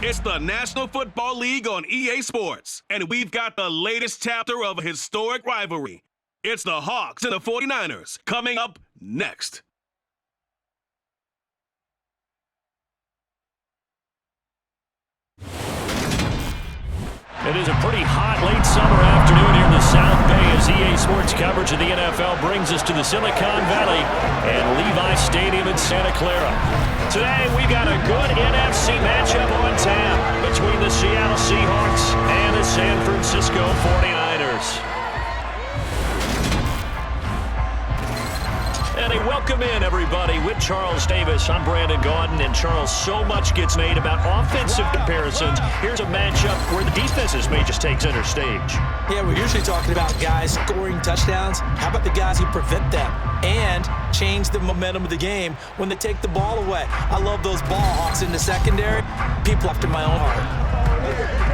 It's the National Football League on EA Sports, and we've got the latest chapter of a historic rivalry. It's the Hawks and the 49ers coming up next. It is a pretty hot late summer afternoon here in the South Bay as EA Sports coverage of the NFL brings us to the Silicon Valley and Levi Stadium in Santa Clara. Today, we've got a good NFC matchup on tap between the Seattle Seahawks and the San Francisco 49ers. And a welcome in, everybody, with Charles Davis. I'm Brandon Gaudin, and Charles, so much gets made about offensive comparisons. Here's a matchup where the defenses may just take center stage. Yeah, we're usually talking about guys scoring touchdowns. How about the guys who prevent them and change the momentum of the game when they take the ball away? I love those ball hawks in the secondary. People after my own heart.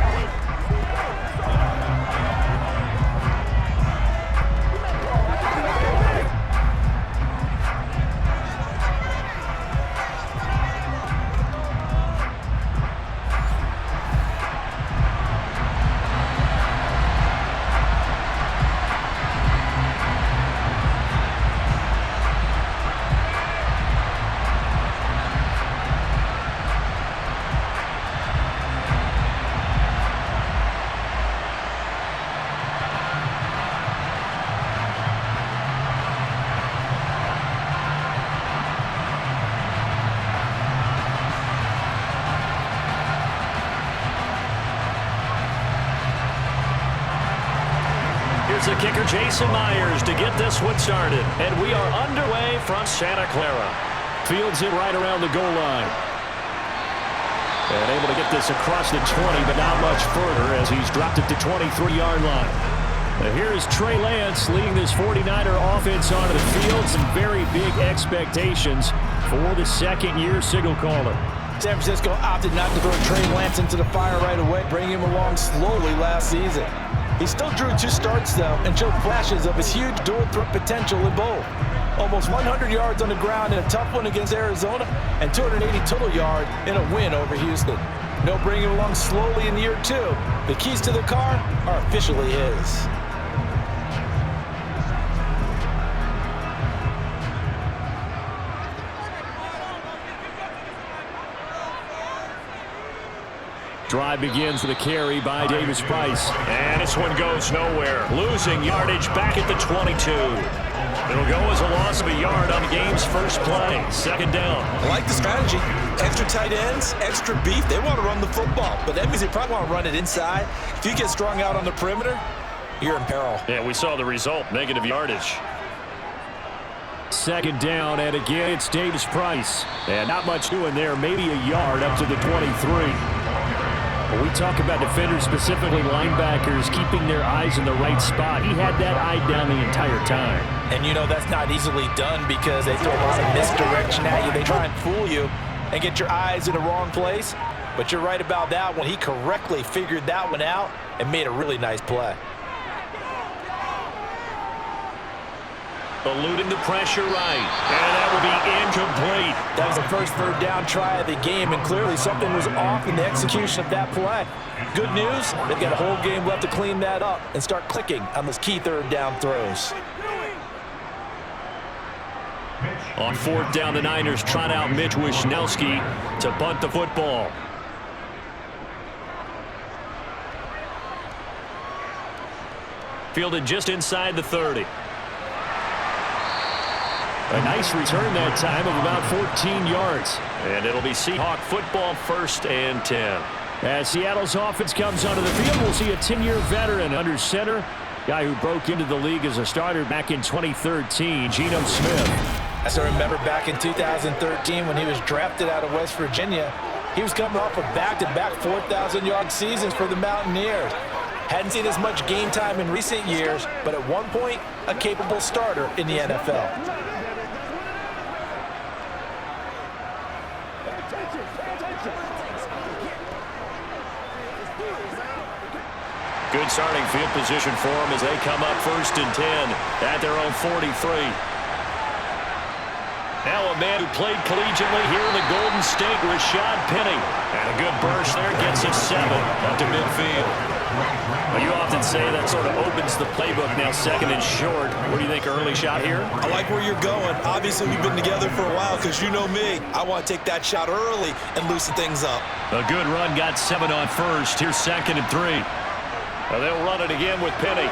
Here's the kicker, Jason Myers, to get this one started. And we are underway from Santa Clara. Fields it right around the goal line. And able to get this across the 20, but not much further as he's dropped it to 23-yard line. And here's Trey Lance leading this 49er offense onto the field. Some very big expectations for the second-year signal caller. San Francisco opted not to throw Trey Lance into the fire right away, bringing him along slowly last season. He still drew 2 starts, though, and showed flashes of his huge dual-threat potential in both. Almost 100 yards on the ground in a tough one against Arizona, and 280 total yards in a win over Houston. No bringing him along slowly in year 2. The keys to the car are officially his. Drive begins with a carry by Davis Price. And this one goes nowhere. Losing yardage back at the 22. It'll go as a loss of a yard on the game's first play. Second down. I like the strategy. Extra tight ends, extra beef. They want to run the football, but that means they probably want to run it inside. If you get strung out on the perimeter, you're in peril. Yeah, we saw the result. Negative yardage. Second down, and again, it's Davis Price. And not much doing there. Maybe a yard up to the 23. When we talk about defenders, specifically linebackers, keeping their eyes in the right spot, he had that eye down the entire time. And you know that's not easily done because they throw a lot of misdirection at you. They try and fool you and get your eyes in the wrong place. But you're right about that one. He correctly figured that one out and made a really nice play. Eluding the pressure right. And that will be incomplete. That was the first third down try of the game, and clearly something was off in the execution of that play. Good news, they've got a whole game left to clean that up and start clicking on those key third down throws. On fourth down, the Niners trot out Mitch Wishnowski to punt the football. Fielded just inside the 30. A nice return that time of about 14 yards. And it'll be Seahawk football, 1st and 10. As Seattle's offense comes onto the field, we'll see a 10-year veteran under center. Guy who broke into the league as a starter back in 2013, Geno Smith. I still remember back in 2013 when he was drafted out of West Virginia. He was coming off of back-to-back 4,000-yard seasons for the Mountaineers. Hadn't seen as much game time in recent years, but at one point, a capable starter in the NFL. Good starting field position for them as they come up 1st and 10 at their own 43. Now a man who played collegiately here in the Golden State, Rashad Penny. And a good burst there gets him 7 up to midfield. Well, you often say that sort of opens the playbook now, second and short. What do you think, early shot here? I like where you're going. Obviously, we've been together for a while because you know me. I want to take that shot early and loosen things up. A good run, got 7 on first. Here's 2nd and 3. Well, they'll run it again with Penny.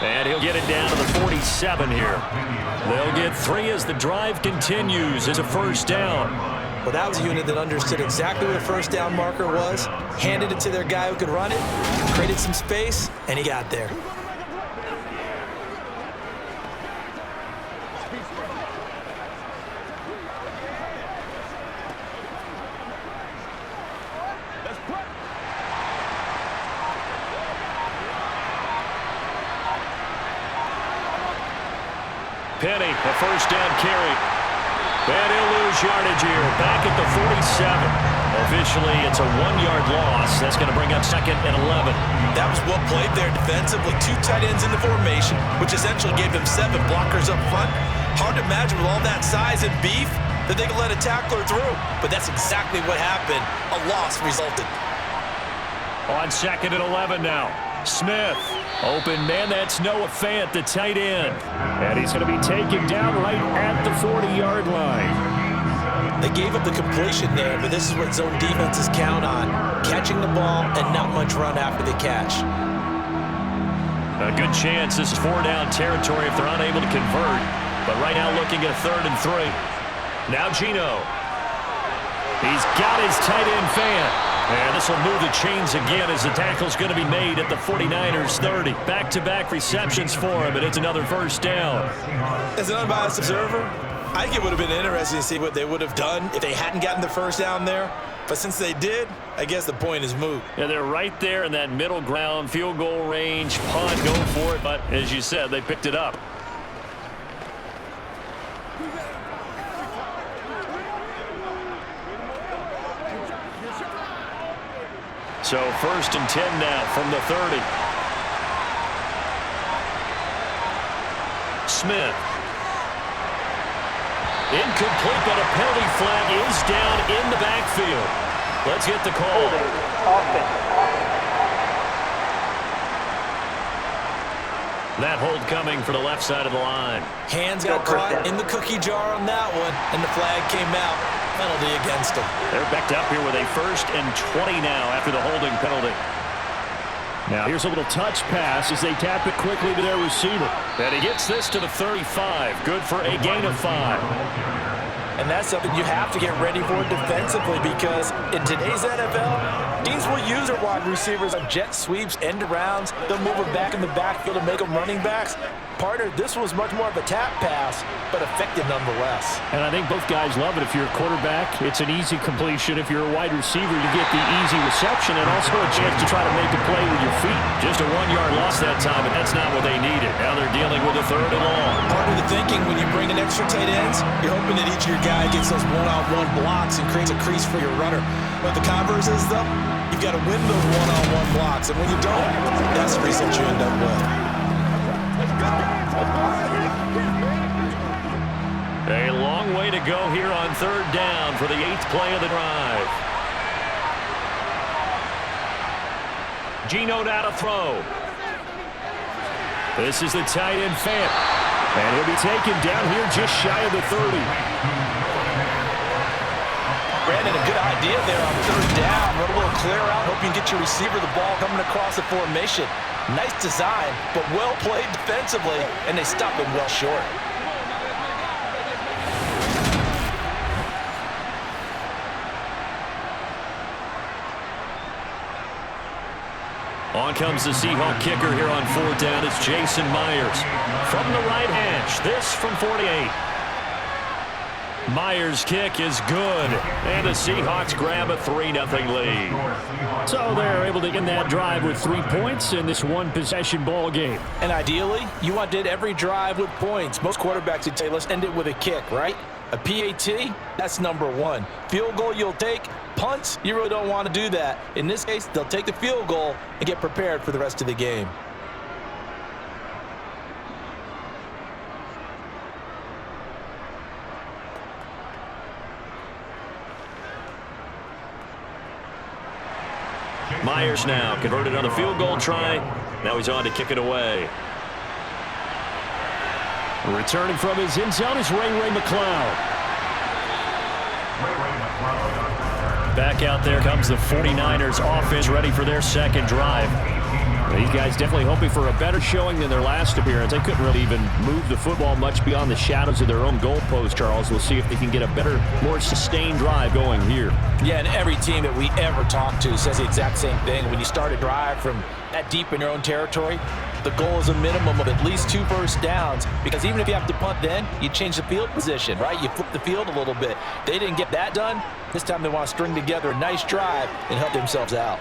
And he'll get it down to the 47 here. They'll get 3 as the drive continues. It's a first down. Well, that was a unit that understood exactly what a first down marker was, handed it to their guy who could run it, created some space, and he got there. Penny, a first down carry. And he'll lose yardage here. Back at the 47. Officially, it's a 1-yard loss. That's going to bring up 2nd and 11. That was well played there defensively. 2 tight ends in the formation, which essentially gave them 7 blockers up front. Hard to imagine with all that size and beef that they could let a tackler through. But that's exactly what happened. A loss resulted. On 2nd and 11 now. Smith. Open man, that's Noah Fant, the tight end. And he's going to be taken down right at the 40-yard line. They gave up the completion there, but this is what zone defenses count on. Catching the ball and not much run after the catch. A good chance this is 4-down territory if they're unable to convert. But right now looking at 3rd and 3. Now Gino. He's got his tight end Fant. And this will move the chains again as the tackle's going to be made at the 49ers 30. Back-to-back receptions for him, and it's another first down. As an unbiased observer, I think it would have been interesting to see what they would have done if they hadn't gotten the first down there. But since they did, I guess the point is moot. Yeah, they're right there in that middle ground, field goal range, punt, go for it. But as you said, they picked it up. So 1st and 10 now from the 30. Smith. Incomplete, but a penalty flag is down in the backfield. Let's get the call. That hold coming for the left side of the line. Hands got caught in the cookie jar on that one, and the flag came out. Penalty against them. They're backed up here with a 1st and 20 now after the holding penalty. Now here's a little touch pass as they tap it quickly to their receiver. And he gets this to the 35. Good for a gain of 5. And that's something you have to get ready for defensively because in today's NFL, teams will use their wide receivers on jet sweeps, end arounds. They'll move them back in the backfield and make them running backs. Partner, this was much more of a tap pass, but effective nonetheless. And I think both guys love it. If you're a quarterback, it's an easy completion. If you're a wide receiver, you get the easy reception and also a chance to try to make a play with your feet. Just a 1-yard loss that time, but that's not what they needed. Now they're dealing with a 3rd and long. Part of the thinking when you bring in extra tight ends, you're hoping that each of your guy gets those one-on-one blocks and creates a crease for your runner. But the converse is, though, you've got to win those one-on-one blocks. And when you don't, that's the result you end up with. A long way to go here on 3rd down for the 8th play of the drive. Gino now to throw. This is the tight end Fant. And he'll be taken down here just shy of the 30. Brandon, a good idea there on 3rd down. Run a little clear out. Hope you can get your receiver the ball coming across the formation. Nice design, but well played defensively, and they stop him well short. On comes the Seahawk kicker here on 4th down. It's Jason Myers from the right hash. This from 48. Myers' kick is good, and the Seahawks grab a 3-0 lead. So they're able to end that drive with 3 points in this one-possession ball game. And ideally, you want to end every drive with points. Most quarterbacks would say, let's end it with a kick, right? A PAT, that's number 1. Field goal you'll take. Punts, you really don't want to do that. In this case, they'll take the field goal and get prepared for the rest of the game. Myers now converted on the field goal try. Now he's on to kick it away. Returning from his end zone is Ray McCloud. Back out there comes the 49ers offense, ready for their second drive. These guys definitely hoping for a better showing than their last appearance. They couldn't really even move the football much beyond the shadows of their own goalpost, Charles. We'll see if they can get a better, more sustained drive going here. Yeah, and every team that we ever talk to says the exact same thing. When you start a drive from that deep in your own territory, the goal is a minimum of at least 2 first downs, because even if you have to punt then, you change the field position, right? You flip the field a little bit. They didn't get that done. This time they want to string together a nice drive and help themselves out.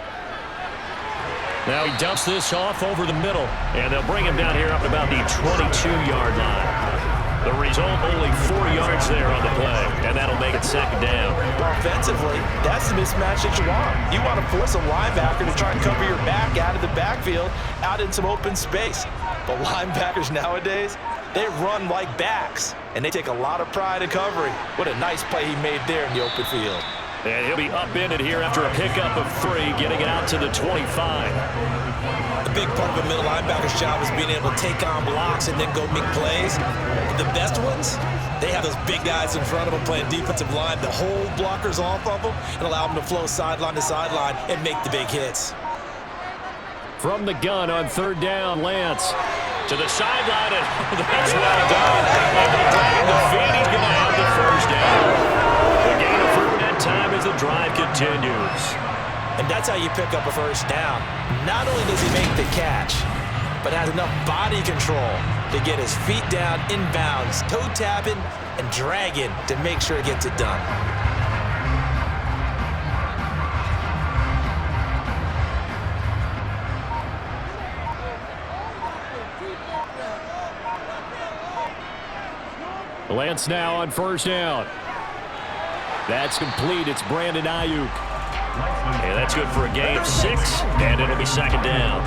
Now he dumps this off over the middle, and they'll bring him down here up to about the 22-yard line. The result, only 4 yards there on the play, and that'll make it second down. Offensively, that's the mismatch that you want. You want to force a linebacker to try and cover your back out of the backfield, out in some open space. But linebackers nowadays, they run like backs, and they take a lot of pride in covering. What a nice play he made there in the open field. And he'll be upended here after a pickup of 3, getting it out to the 25. The big part of a middle linebacker's job is being able to take on blocks and then go make plays. The best ones, they have those big guys in front of them playing defensive line to hold blockers off of them and allow them to flow sideline to sideline and make the big hits. From the gun on 3rd down, Lance to the sideline, and that's well done. The feed, he's going to have the first down. The gain of 4 that time as the drive continues. And that's how you pick up a first down. Not only does he make the catch, but has enough body control to get his feet down inbounds, toe tapping and dragging to make sure he gets it done. Lance now on 1st down. That's complete. It's Brandon Ayuk. And that's good for a gain of 6, and it'll be second down.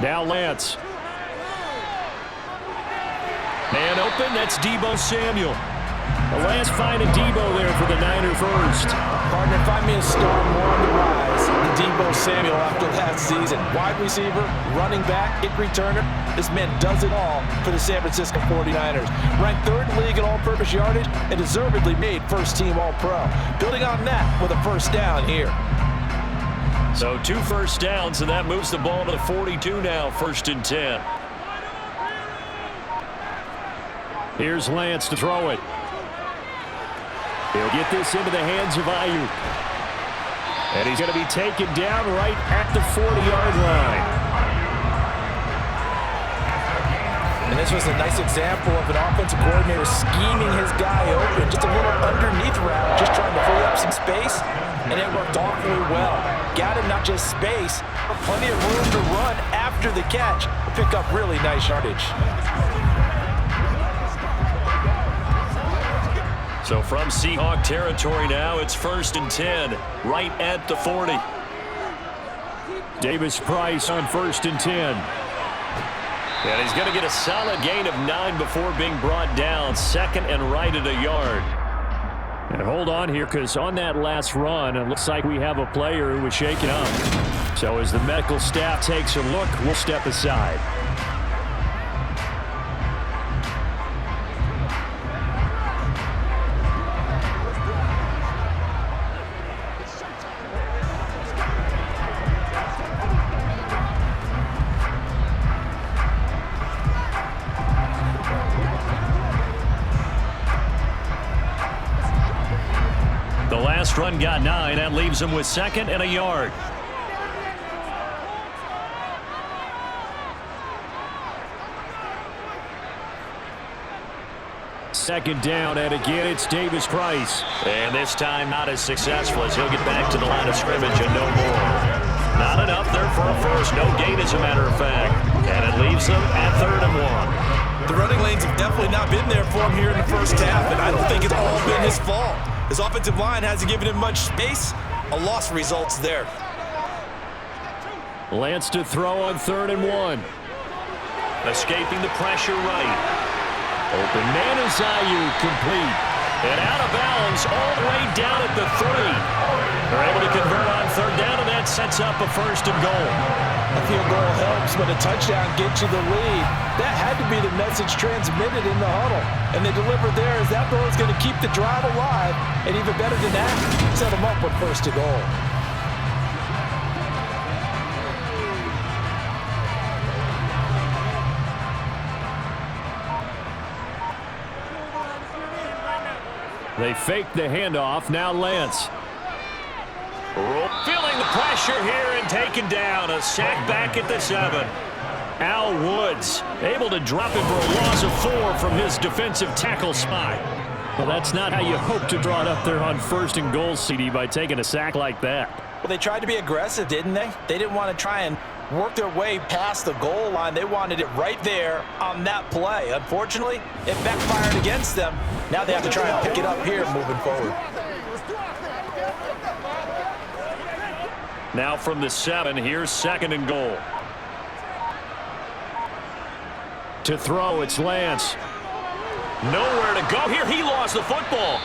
Now Lance. Man open, that's Deebo Samuel. The last find of Deebo there for the Niner first. Partner, find me a star more on the rise than Deebo Samuel after last season. Wide receiver, running back, kick returner. This man does it all for the San Francisco 49ers. Ranked 3rd in the league in all-purpose yardage and deservedly made first-team All-Pro. Building on that with a first down here. So 2 first downs, and that moves the ball to the 42 now, 1st and 10. Here's Lance to throw it. He'll get this into the hands of Ayuk. And he's going to be taken down right at the 40-yard line. And this was a nice example of an offensive coordinator scheming his guy open. Just a little underneath route, just trying to free up some space. And it worked awfully well. Got him not just space, but plenty of room to run after the catch. Pick up really nice yardage. So from Seahawk territory now, it's 1st and 10, right at the 40. Davis Price on 1st and 10. And he's going to get a solid gain of 9 before being brought down, 2nd and right at a yard. And hold on here, because on that last run, it looks like we have a player who was shaken up. So as the medical staff takes a look, we'll step aside. Run got 9. That leaves him with 2nd and a yard. Second down, and again it's Davis Price. And this time not as successful as he'll get back to the line of scrimmage and no more. Not enough there for a first. No gain, as a matter of fact. And it leaves them at 3rd and 1. The running lanes have definitely not been there for him here in the first half, and I don't think it's all been his fault. His offensive line hasn't given him much space. A loss results there. Lance to throw on 3rd and 1. Escaping the pressure right. Open man is Ayuk, complete. And out of bounds all the way down at the 3. They're able to convert on 3rd down, and that sets up a 1st and goal. A field goal helps, but a touchdown gets you the lead. That had to be the message transmitted in the huddle. And they delivered there as that ball is going to keep the drive alive. And even better than that, set them up with 1st and goal. They fake the handoff. Now Lance. Feeling the pressure here and taken down. A sack back at the 7. Al Woods able to drop him for a loss of 4 from his defensive tackle spot. Well, that's not how you hope to draw it up there on 1st and goal, CD, by taking a sack like that. Well, they tried to be aggressive, didn't they? They didn't want to try and work their way past the goal line. They wanted it right there on that play. Unfortunately, it backfired against them. Now they have to try and pick it up here moving forward. Now from the 7, here's 2nd and goal. To throw, it's Lance. Nowhere to go here. He lost the football.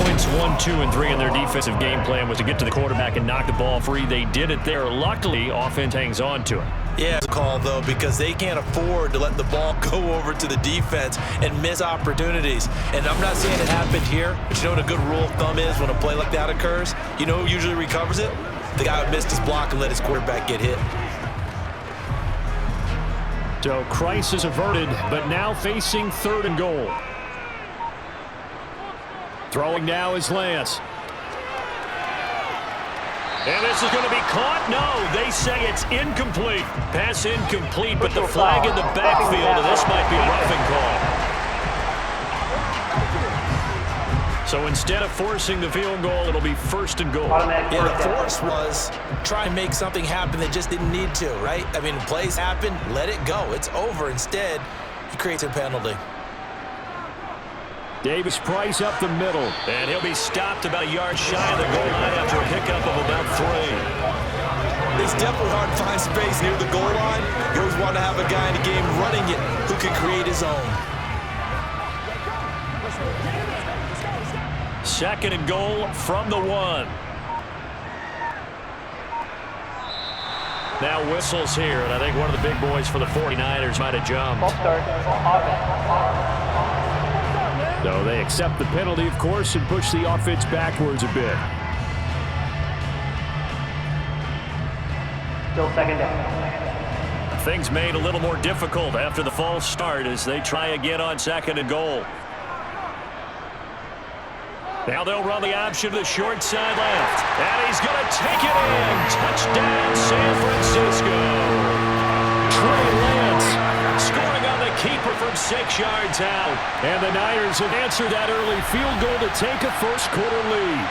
Points 1, 2, and 3 in their defensive game plan was to get to the quarterback and knock the ball free. They did it there. Luckily, offense hangs on to it. Yeah, it's a call, though, because they can't afford to let the ball go over to the defense and miss opportunities. And I'm not saying it happened here, but you know what a good rule of thumb is when a play like that occurs? You know who usually recovers it? The guy who missed his block and let his quarterback get hit. So crisis averted, but now facing 3rd and goal. Throwing now is Lance. And this is going to be caught. No, they say it's incomplete. Pass incomplete, but the flag in the backfield, and this might be a roughing call. So instead of forcing the field goal, it'll be 1st and goal. Yeah, the force was try and make something happen that just didn't need to, right? I mean, plays happen, let it go. It's over. Instead, he creates a penalty. Davis Price up the middle. And he'll be stopped about a yard shy of the goal line after a pickup of about 3. It's definitely hard to find space near the goal line. You always want to have a guy in the game running it who can create his own. 2nd and goal from the 1. Now whistles here, and I think one of the big boys for the 49ers might have jumped. So they accept the penalty, of course, and push the offense backwards a bit. Still 2nd down. Things made a little more difficult after the false start as they try again on 2nd and goal. Now they'll run the option to the short side left. And he's going to take it in. Touchdown, San Francisco. Trey Lance scoring on the keeper from 6 yards out. And the Niners have answered that early field goal to take a first-quarter lead.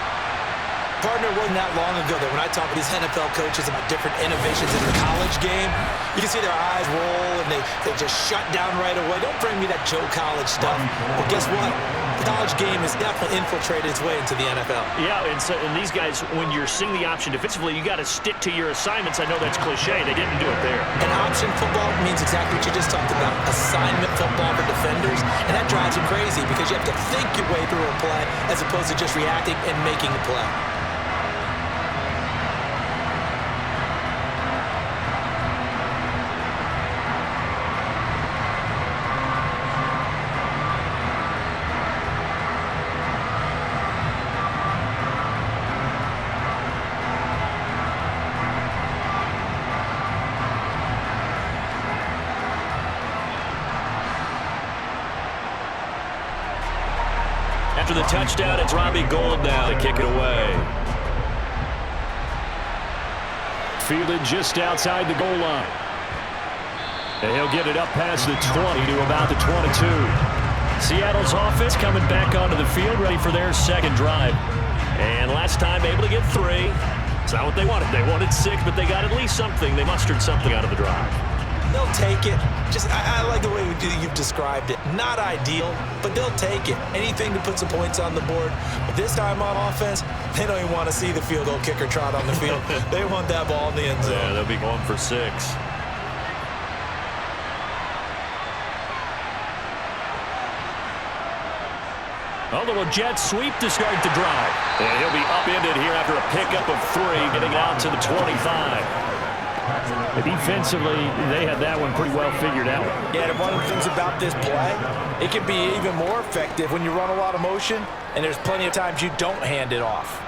Partner, wasn't that long ago that when I talk to these NFL coaches about different innovations in the college game, you can see their eyes roll and they just shut down right away. Don't bring me that Joe College stuff. Well, guess what? The college game has definitely infiltrated its way into the NFL. Yeah, and these guys, when you're seeing the option defensively, you got to stick to your assignments. I know that's cliche. They didn't do it there. And option football means exactly what you just talked about, assignment football for defenders, and that drives you crazy because you have to think your way through a play as opposed to just reacting and making a play. After the touchdown, it's Robbie Gould now to kick it away. Fielded just outside the goal line. And he'll get it up past the 20 to about the 22. Seattle's offense coming back onto the field, ready for their 2nd drive. And last time able to get 3. It's not what they wanted. They wanted 6, but they got at least something. They mustered something out of the drive. They'll take it. I like the way you've described it. Not ideal, but they'll take it. Anything to put some points on the board. But this time on offense, they don't even want to see the field goal kicker trot on the field. They want that ball in the end zone. Yeah, they'll be going for 6. A little jet sweep to start the drive. And he'll be upended here after a pickup of 3, getting out to the 25. Defensively, they had that one pretty well figured out. Yeah, and one of the things about this play, it can be even more effective when you run a lot of motion, and there's plenty of times you don't hand it off.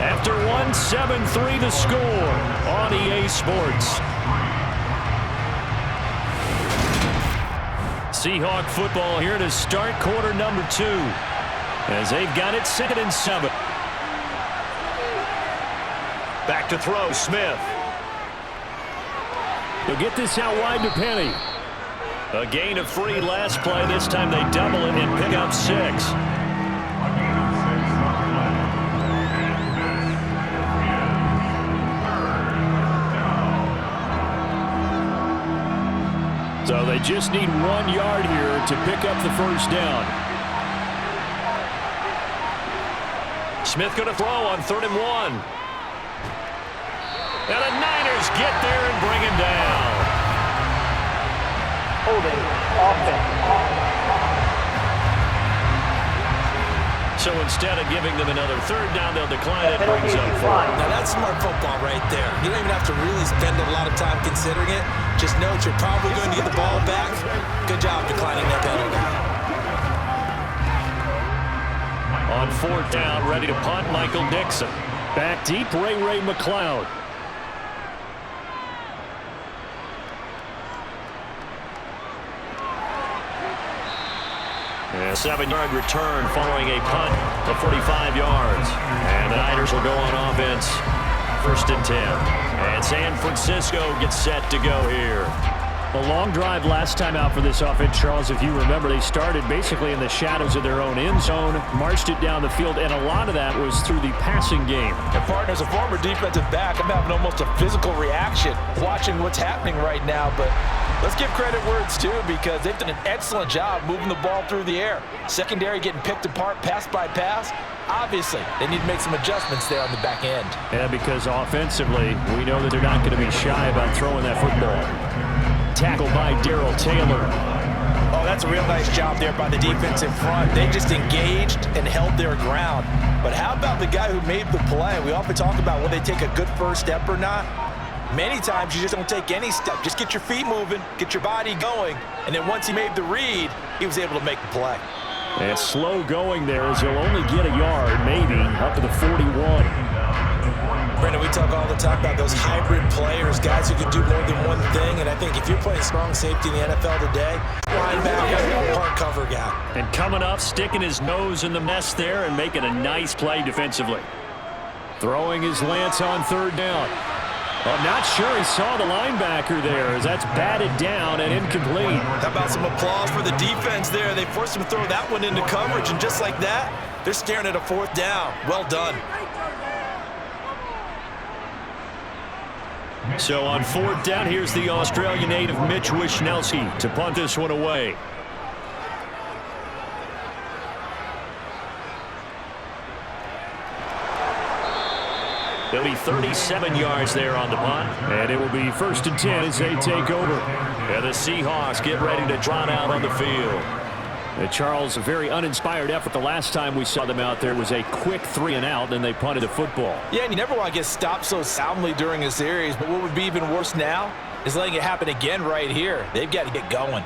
After 7-3 the score on EA Sports. Seahawk football here to start quarter number 2 as they've got it 2nd and 7. Back to throw, Smith. He'll get this out wide to Penny. A gain of 3 last play. This time they double it and pick up 6. So they just need 1 yard here to pick up the first down. Smith going to throw on 3rd and 1. And the Niners get there and bring him down. Holding. Offense. So instead of giving them another 3rd down, they'll decline it. Brings up 4. Now that's smart football right there. You don't even have to really spend a lot of time considering it. Just know that you're probably going to get the ball back. Good job declining that penalty. On 4th down, ready to punt, Michael Dixon. Back deep, Ray McLeod. A 7-yard return following a punt of 45 yards. And the Niners will go on offense. 1st and 10. And San Francisco gets set to go here. A long drive last time out for this offense, Charles. If you remember, they started basically in the shadows of their own end zone, marched it down the field, and a lot of that was through the passing game. And partner, as a former defensive back, I'm having almost a physical reaction watching what's happening right now. But let's give credit where it's due, because they've done an excellent job moving the ball through the air. Secondary getting picked apart pass by pass. Obviously, they need to make some adjustments there on the back end. Yeah, because offensively, we know that they're not going to be shy about throwing that football. Tackle by Darrell Taylor. Oh, that's a real nice job there by the defensive front. They just engaged and held their ground. But how about the guy who made the play? We often talk about when they take a good first step or not. Many times you just don't take any step. Just get your feet moving, get your body going, and then once he made the read, he was able to make the play. And slow going there as he'll only get a yard, maybe, up to the 41. Brendan, we talk all the time about those hybrid players, guys who can do more than one thing, and I think if you're playing strong safety in the NFL today, linebacker, part cover guy. And coming up, sticking his nose in the mess there and making a nice play defensively. Throwing his Lance on 3rd down. I'm not sure he saw the linebacker there, as that's batted down and incomplete. How about some applause for the defense there? They forced him to throw that one into coverage, and just like that, they're staring at a 4th down. Well done. So on 4th down, here's the Australian native Mitch Wishnowsky to punt this one away. There'll be 37 yards there on the punt. And it will be 1st and 10 as they take over. And the Seahawks get ready to trot out on the field. Charles, a very uninspired effort. The last time we saw them out there was a quick 3 and out, and they punted the football. Yeah, and you never want to get stopped so soundly during a series. But what would be even worse now is letting it happen again right here. They've got to get going.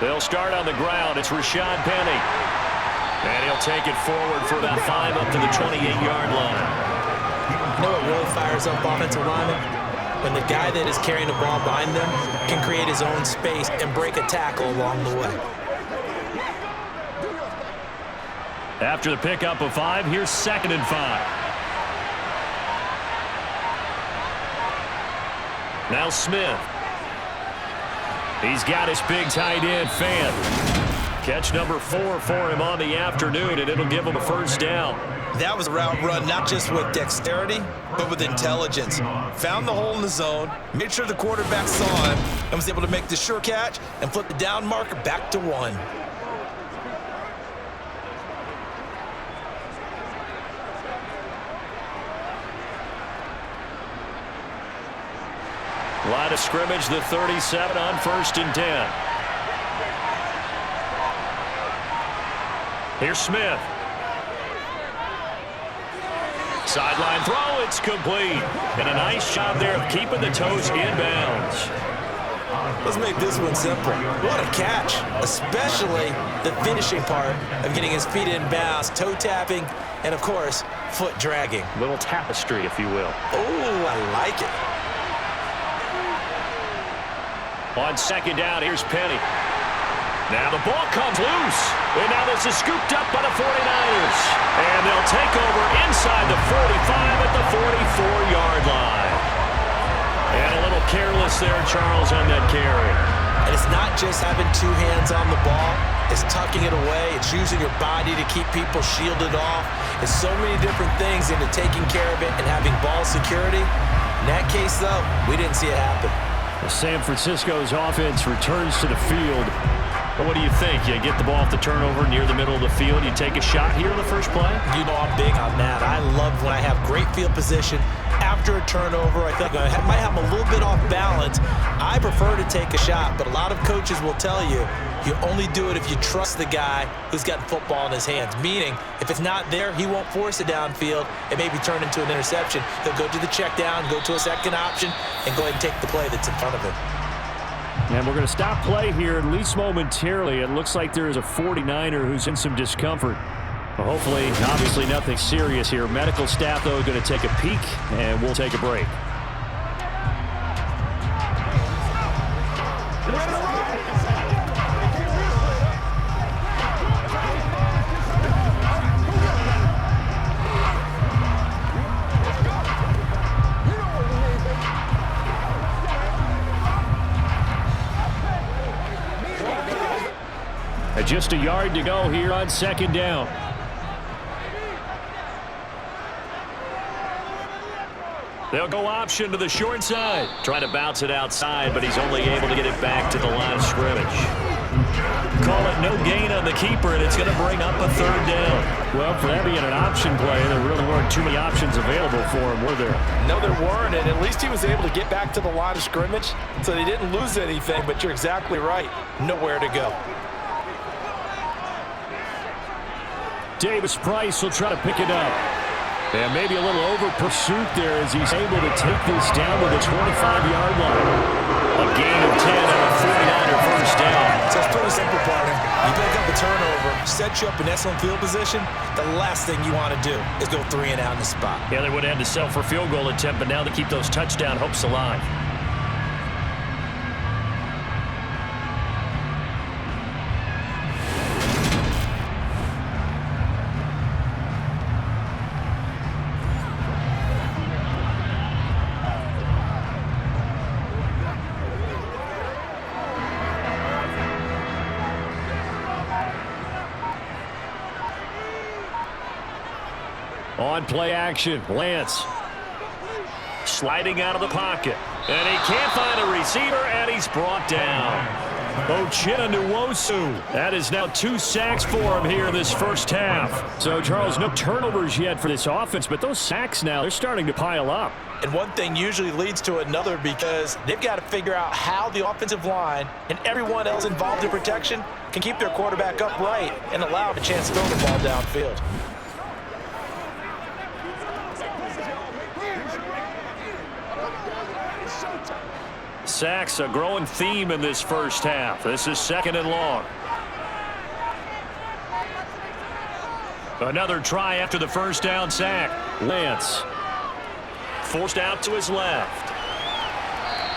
They'll start on the ground. It's Rashad Penny. And he'll take it forward for about 5 up to the 28-yard line. You know what really fires up offensive linemen? When the guy that is carrying the ball behind them can create his own space and break a tackle along the way. After the pickup of 5, here's 2nd and 5. Now Smith. He's got his big tight end, Fan. Catch number 4 for him on the afternoon, and it'll give him a first down. That was a route run, not just with dexterity, but with intelligence. Found the hole in the zone, made sure the quarterback saw him, and was able to make the sure catch and flip the down marker back to 1. Line of scrimmage, the 37 on 1st and 10. Here's Smith. Sideline throw, it's complete. And a nice job there of keeping the toes in bounds. Let's make this one simple. What a catch, especially the finishing part of getting his feet in bounds, toe tapping, and of course, foot dragging. Little tapestry, if you will. Oh, I like it. On 2nd down, here's Penny. Now the ball comes loose. And now this is scooped up by the 49ers. And they'll take over inside the 45 at the 44-yard line. And a little careless there, Charles, on that carry. And it's not just having 2 hands on the ball. It's tucking it away. It's using your body to keep people shielded off. It's so many different things into taking care of it and having ball security. In that case, though, we didn't see it happen. San Francisco's offense returns to the field. Well, what do you think? You get the ball off the turnover near the middle of the field. You take a shot here on the first play? You know I'm big on that. I love when I have great field position after a turnover. I think I might have a little bit off balance. I prefer to take a shot, but a lot of coaches will tell you you only do it if you trust the guy who's got football in his hands. Meaning, if it's not there, he won't force it downfield. It may be turned into an interception. He'll go to the check down, go to a second option, and go ahead and take the play that's in front of him. And we're going to stop play here, at least momentarily. It looks like there is a 49er who's in some discomfort. Well, hopefully, obviously nothing serious here. Medical staff, though, going to take a peek, and we'll take a break. Just a yard to go here on 2nd down. They'll go option to the short side. Trying to bounce it outside, but he's only able to get it back to the line of scrimmage. Call it no gain on the keeper, and it's going to bring up a 3rd down. Well, for that being an option play, there really weren't too many options available for him, were there? No, there weren't, and at least he was able to get back to the line of scrimmage, so they didn't lose anything, but you're exactly right. Nowhere to go. Davis Price will try to pick it up. And maybe a little over pursuit there as he's able to take this down to the 25-yard line. A gain of 10 and a 49er first down. So it's pretty simple, partner. You pick up a turnover, set you up in excellent field position. The last thing you want to do is go 3 and out in the spot. Yeah, they would have had to sell for field goal attempt, but now they keep those touchdown hopes alive. On play action, Lance sliding out of the pocket. And he can't find a receiver, and he's brought down. Ochena Nwosu. That is now 2 sacks for him here in this first half. So, Charles, no turnovers yet for this offense, but those sacks now, they're starting to pile up. And one thing usually leads to another because they've got to figure out how the offensive line and everyone else involved in protection can keep their quarterback upright and allow him a chance to throw the ball downfield. Sacks, a growing theme in this first half. This is 2nd and long. Another try after the first down sack. Lance forced out to his left.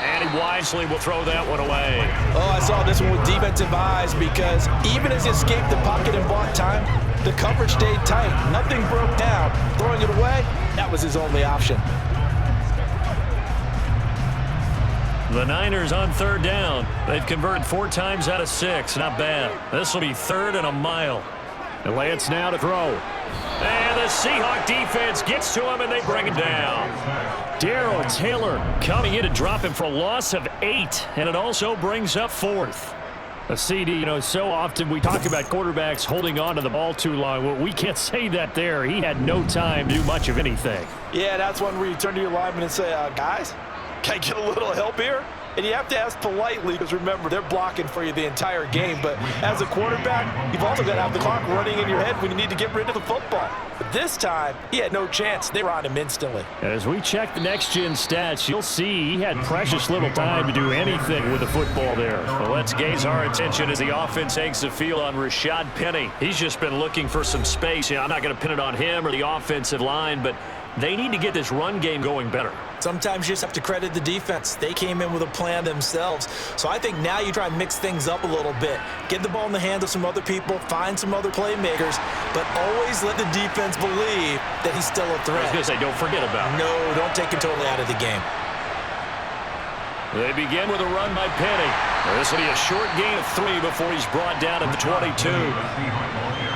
And he wisely will throw that one away. Oh, I saw this one with defensive eyes because even as he escaped the pocket and bought time, the coverage stayed tight. Nothing broke down. Throwing it away, that was his only option. The Niners on third down. They've converted 4 times out of 6. Not bad. This will be 3rd and a mile. And Lance now to throw. And the Seahawks defense gets to him, and they bring him down. Darrell Taylor coming in to drop him for a loss of 8, and it also brings up 4th. A CD, so often we talk about quarterbacks holding on to the ball too long. Well, we can't say that there. He had no time to do much of anything. Yeah, that's one where you turn to your lineman and say, guys, can I get a little help here? And you have to ask politely because, remember, they're blocking for you the entire game. But as a quarterback, you've also got to have the clock running in your head when you need to get rid of the football. But this time, he had no chance. They were on him instantly. As we check the next-gen stats, you'll see he had precious little time to do anything with the football there. Well, let's gauge our attention as the offense takes the field on Rashad Penny. He's just been looking for some space. I'm not going to pin it on him or the offensive line, but they need to get this run game going better. Sometimes you just have to credit the defense. They came in with a plan themselves. So I think now you try and mix things up a little bit. Get the ball in the hands of some other people, find some other playmakers, but always let the defense believe that he's still a threat. I was going to say, don't forget about it. No, don't take him totally out of the game. They begin with a run by Penny. This will be a short gain of 3 before he's brought down at the 22.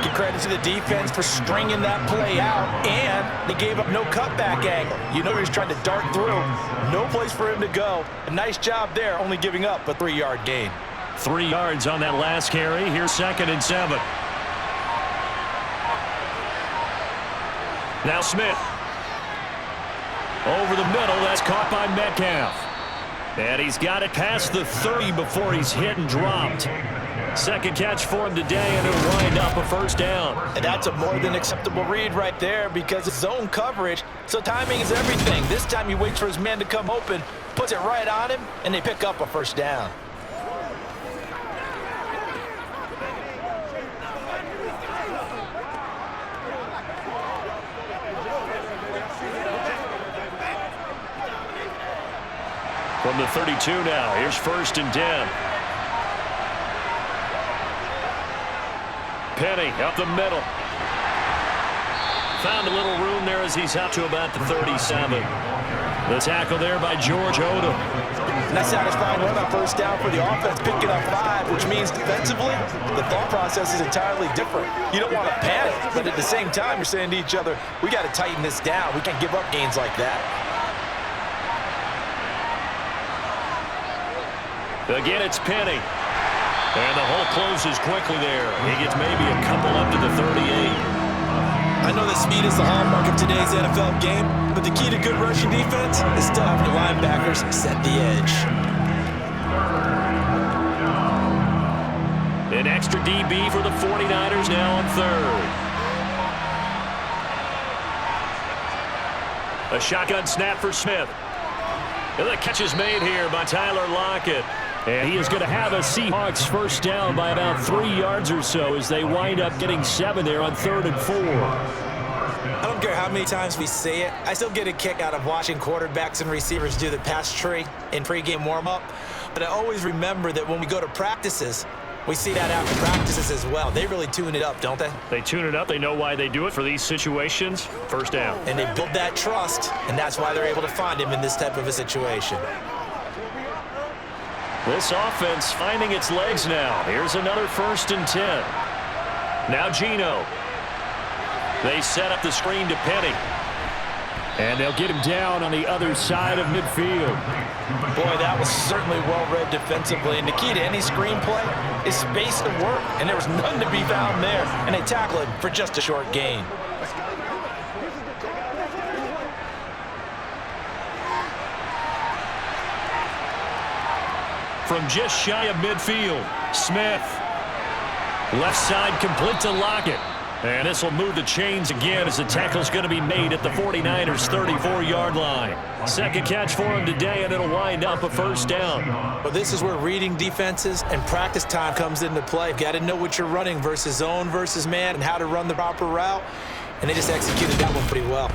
Give credit to the defense for stringing that play out, and they gave up no cutback angle. He was trying to dart through. No place for him to go. A nice job there, only giving up a 3-yard gain. 3 yards on that last carry. Here's 2nd and 7. Now Smith. Over the middle. That's caught by Metcalf. And he's got it past the 30 before he's hit and dropped. Second catch for him today, and it'll wind up a 1st down. And that's a more than acceptable read right there because it's zone coverage, so timing is everything. This time he waits for his man to come open, puts it right on him, and they pick up a 1st down. From the 32 now, here's 1st and 10. Penny up the middle. Found a little room there as he's out to about the 37. The tackle there by George Odom. Nice satisfying run on 1st down for the offense, picking up 5, which means defensively, the thought process is entirely different. You don't want to panic, but at the same time, you're saying to each other, we got to tighten this down. We can't give up gains like that. Again, it's Penny. And the hole closes quickly there. He gets maybe a couple up to the 38. I know that speed is the hallmark of today's NFL game, but the key to good rushing defense is still having your linebackers set the edge. An extra DB for the 49ers now on 3rd. A shotgun snap for Smith. And the catch is made here by Tyler Lockett. And he is going to have a Seahawks 1st down by about 3 yards or so as they wind up getting 7 there on 3rd and 4. I don't care how many times we say it. I still get a kick out of watching quarterbacks and receivers do the pass tree in pregame warm-up. But I always remember that when we go to practices, we see that after practices as well. They really tune it up, don't they? They tune it up. They know why they do it for these situations. 1st down. And they build that trust, and that's why they're able to find him in this type of a situation. This offense finding its legs now. Here's another 1st and 10. Now Geno. They set up the screen to Penny. And they'll get him down on the other side of midfield. Boy, that was certainly well-read defensively. And the key to any screenplay is space to work. And there was none to be found there. And they tackle him for just a short gain. From just shy of midfield, Smith. Left side complete to Lockett. And this will move the chains again as the tackle's going to be made at the 49ers' 34-yard line. Second catch for him today, and it'll wind up a 1st down. Well, this is where reading defenses and practice time comes into play. You've got to know what you're running versus zone versus man and how to run the proper route. And they just executed that one pretty well.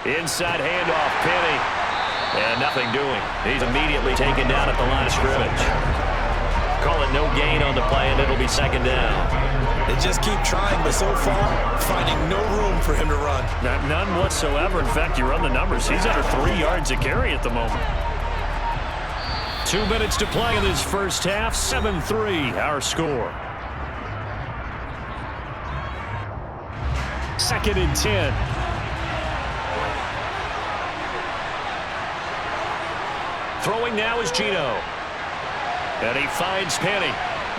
Inside handoff, Penny. And nothing doing. He's immediately taken down at the line of scrimmage. Call it no gain on the play, and it'll be second down. They just keep trying, but so far, finding no room for him to run. None whatsoever. In fact, you run the numbers. He's under 3 yards a carry at the moment. 2 minutes to play in this first half. 7-3, our score. 2nd and 10. Throwing now is Gino. And he finds Penny.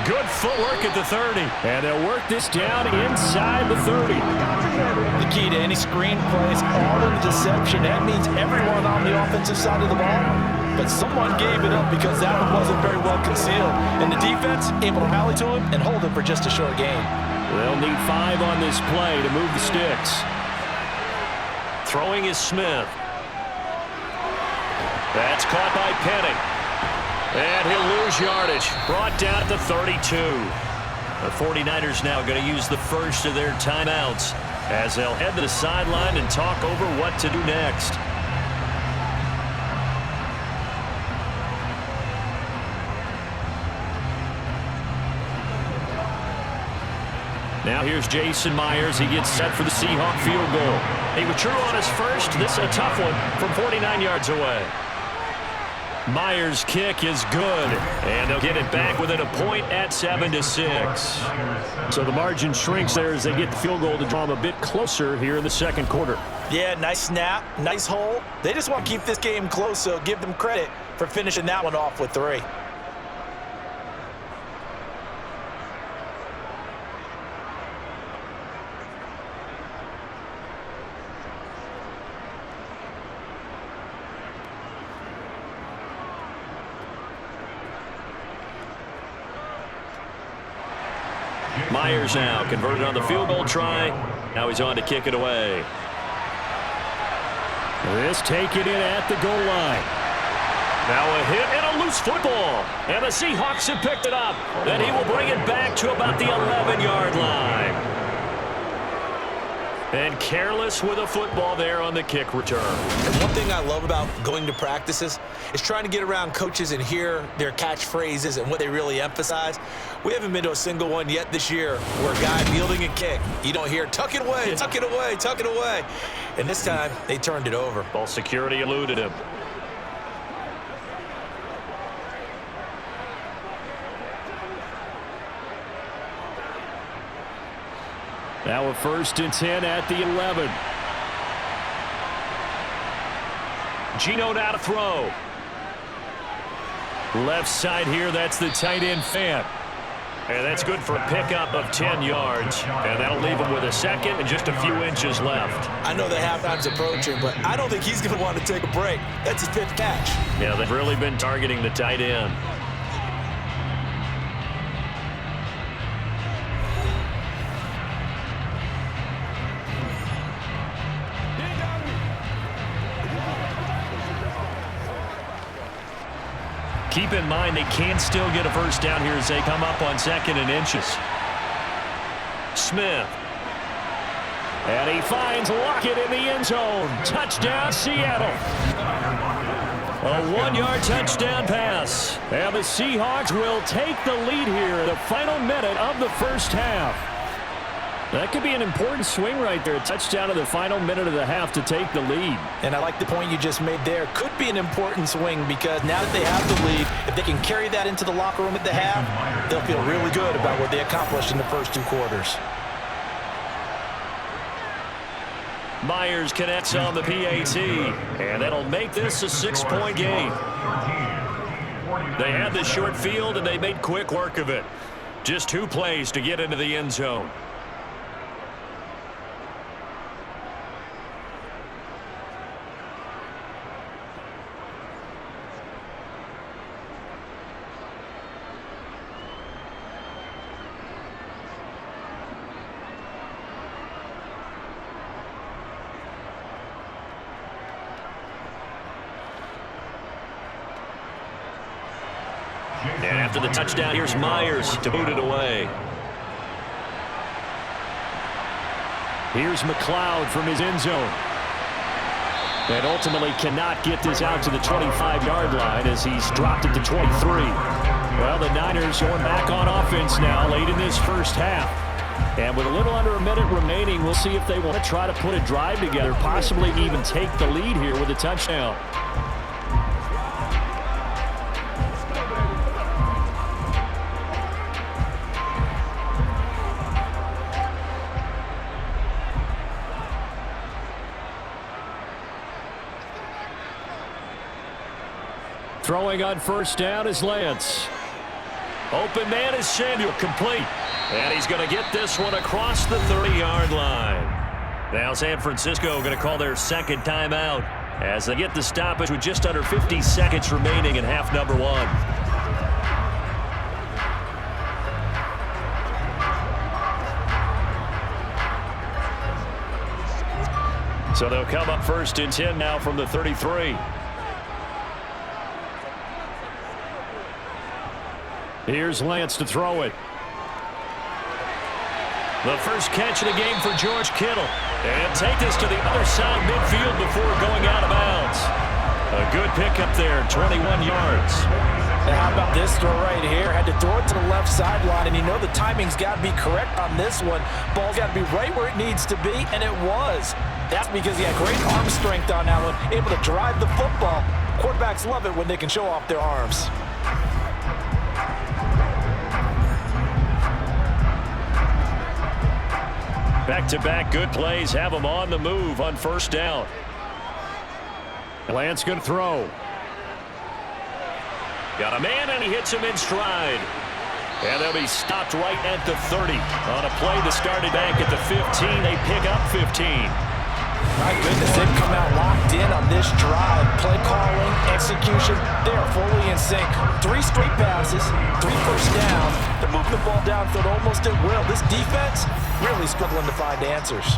Good footwork at the 30. And they'll work this down inside the 30. The key to any screen play is all in the deception. That means everyone on the offensive side of the ball. But someone gave it up because that one wasn't very well concealed. And the defense able to rally to him and hold him for just a short gain. They'll need 5 on this play to move the sticks. Throwing is Smith. That's caught by Penny. And he'll lose yardage. Brought down at the 32. The 49ers now going to use the first of their timeouts as they'll head to the sideline and talk over what to do next. Now here's Jason Myers. He gets set for the Seahawks field goal. He was true on his first. This is a tough one from 49 yards away. Myers' kick is good, and they'll get it back within a point at 7-6. So the margin shrinks there as they get the field goal to draw them a bit closer here in the second quarter. Yeah, nice snap, nice hole. They just want to keep this game close, so give them credit for finishing that one off with 3. Myers now converted on the field goal try. Now he's on to kick it away. This taken in at the goal line. Now a hit and a loose football. And the Seahawks have picked it up. Then he will bring it back to about the 11-yard line. And careless with a football there on the kick return. And one thing I love about going to practices is trying to get around coaches and hear their catchphrases and what they really emphasize. We haven't been to a single one yet this year where a guy fielding a kick, you don't hear, tuck it away, tuck it away, tuck it away. And this time, they turned it over. Ball security eluded him. Now a 1st and 10 at the 11. Gino now to throw. Left side here, that's the tight end Fant. And that's good for a pickup of 10 yards. And that'll leave him with a second and just a few inches left. I know the halftime's approaching, but I don't think he's going to want to take a break. That's his 5th catch. Yeah, they've really been targeting the tight end. Keep in mind they can still get a first down here as they come up on 2nd and inches. Smith. And he finds Lockett in the end zone. Touchdown, Seattle. A 1-yard touchdown pass. And the Seahawks will take the lead here in the final minute of the first half. That could be an important swing right there. A touchdown in the final minute of the half to take the lead. And I like the point you just made there. Could be an important swing because now that they have the lead, if they can carry that into the locker room at the half, they'll feel really good about what they accomplished in the first 2 quarters. Myers connects on the PAT, and that'll make this a 6-point game. They had the short field, and they made quick work of it. Just 2 plays to get into the end zone. And after the touchdown, here's Myers to boot it away. Here's McLeod from his end zone. And ultimately cannot get this out to the 25-yard line as he's dropped it to 23. Well, the Niners going back on offense now late in this first half. And with a little under a minute remaining, we'll see if they want to try to put a drive together, possibly even take the lead here with a touchdown. Throwing on first down is Lance. Open man is Samuel, complete. And he's going to get this one across the 30-yard line. Now San Francisco going to call their second timeout as they get the stoppage with just under 50 seconds remaining in half number one. So they'll come up first and 10 now from the 33. Here's Lance to throw it. The first catch of the game for George Kittle. And take this to the other side midfield before going out of bounds. A good pickup there, 21 yards. And how about this throw right here? Had to throw it to the left sideline, and you know the timing's got to be correct on this one. Ball's got to be right where it needs to be, and it was. That's because he had great arm strength on that one, able to drive the football. Quarterbacks love it when they can show off their arms. Back-to-back good plays have him on the move on first down. Lance going to throw. Got a man, and he hits him in stride. And they'll be stopped right at the 30. On a play that started back at the 15, they pick up 15. My goodness, they've come out locked in on this drive. Play calling, execution, they are fully in sync. 3 straight passes, 3 first downs. They're moving the ball downfield almost at will. This defense really struggling to find answers.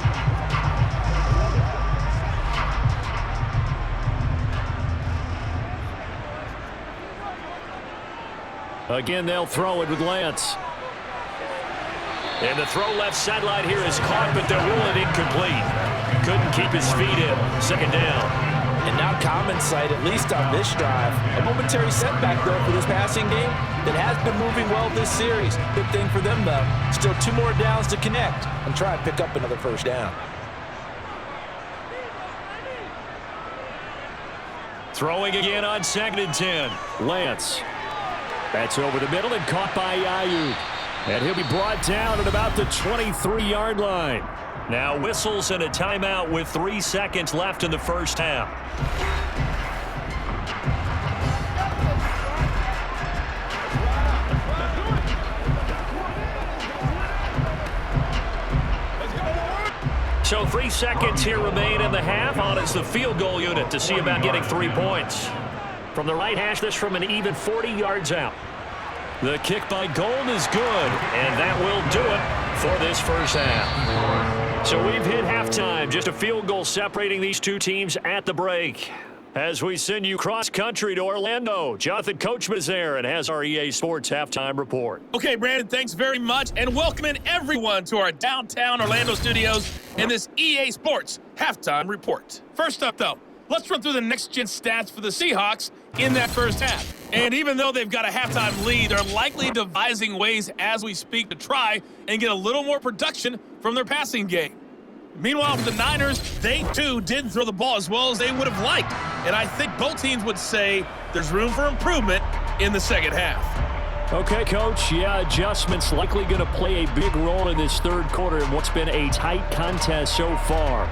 Again, they'll throw it with Lance. And the throw left sideline here is caught, but they're ruling incomplete. Couldn't keep his feet in. Second down. And now common sight, at least on this drive. A momentary setback, though, for this passing game that has been moving well this series. Good thing for them, though. Still 2 more downs to connect and try and pick up another first down. Throwing again on 2nd and 10. Lance. That's over the middle and caught by Ayuk. And he'll be brought down at about the 23-yard line. Now whistles and a timeout with 3 seconds left in the first half. So 3 seconds here remain in the half. On is the field goal unit to see about getting 3 points. From the right hash, this from an even 40 yards out. The kick by Golden is good, and that will do it for this first half. So we've hit halftime, just a field goal separating these two teams at the break. As we send you cross-country to Orlando, Jonathan Coachman is there and has our EA Sports halftime report. Okay, Brandon, thanks very much, and welcoming everyone to our downtown Orlando studios in this EA Sports halftime report. First up, though, let's run through the next-gen stats for the Seahawks in that first half. And even though they've got a halftime lead, they're likely devising ways as we speak to try and get a little more production from their passing game. Meanwhile, for the Niners, they too didn't throw the ball as well as they would have liked. And I think both teams would say there's room for improvement in the second half. Okay, Coach. Yeah, adjustments likely going to play a big role in this third quarter in what's been a tight contest so far.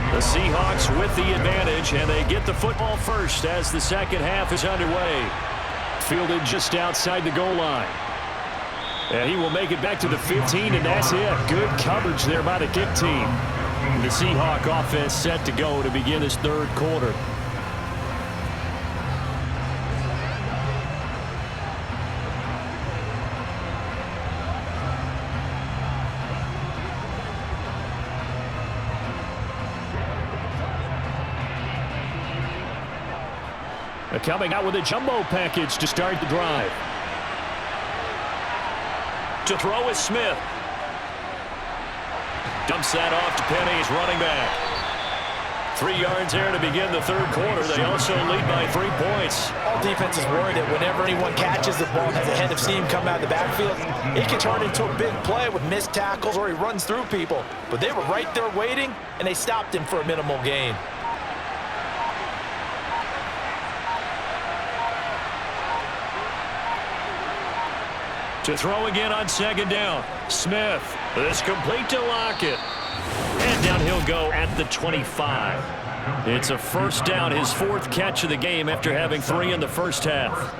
The Seahawks with the advantage, and they get the football first as the second half is underway. Fielded just outside the goal line. And he will make it back to the 15, and that's it. Good coverage there by the kick team. The Seahawk offense set to go to begin this third quarter. Coming out with a jumbo package to start the drive. To throw is Smith. Dumps that off to Penny. He's running back. 3 yards there to begin the third quarter. They also lead by 3 points. All defense is worried that whenever anyone catches the ball and has a head of steam come out of the backfield, it can turn into a big play with missed tackles or he runs through people. But they were right there waiting, and they stopped him for a minimal gain. To throw again on second down. Smith. This complete to Lockett. And down he'll go at the 25. It's a first down, his 4th catch of the game after having 3 in the first half.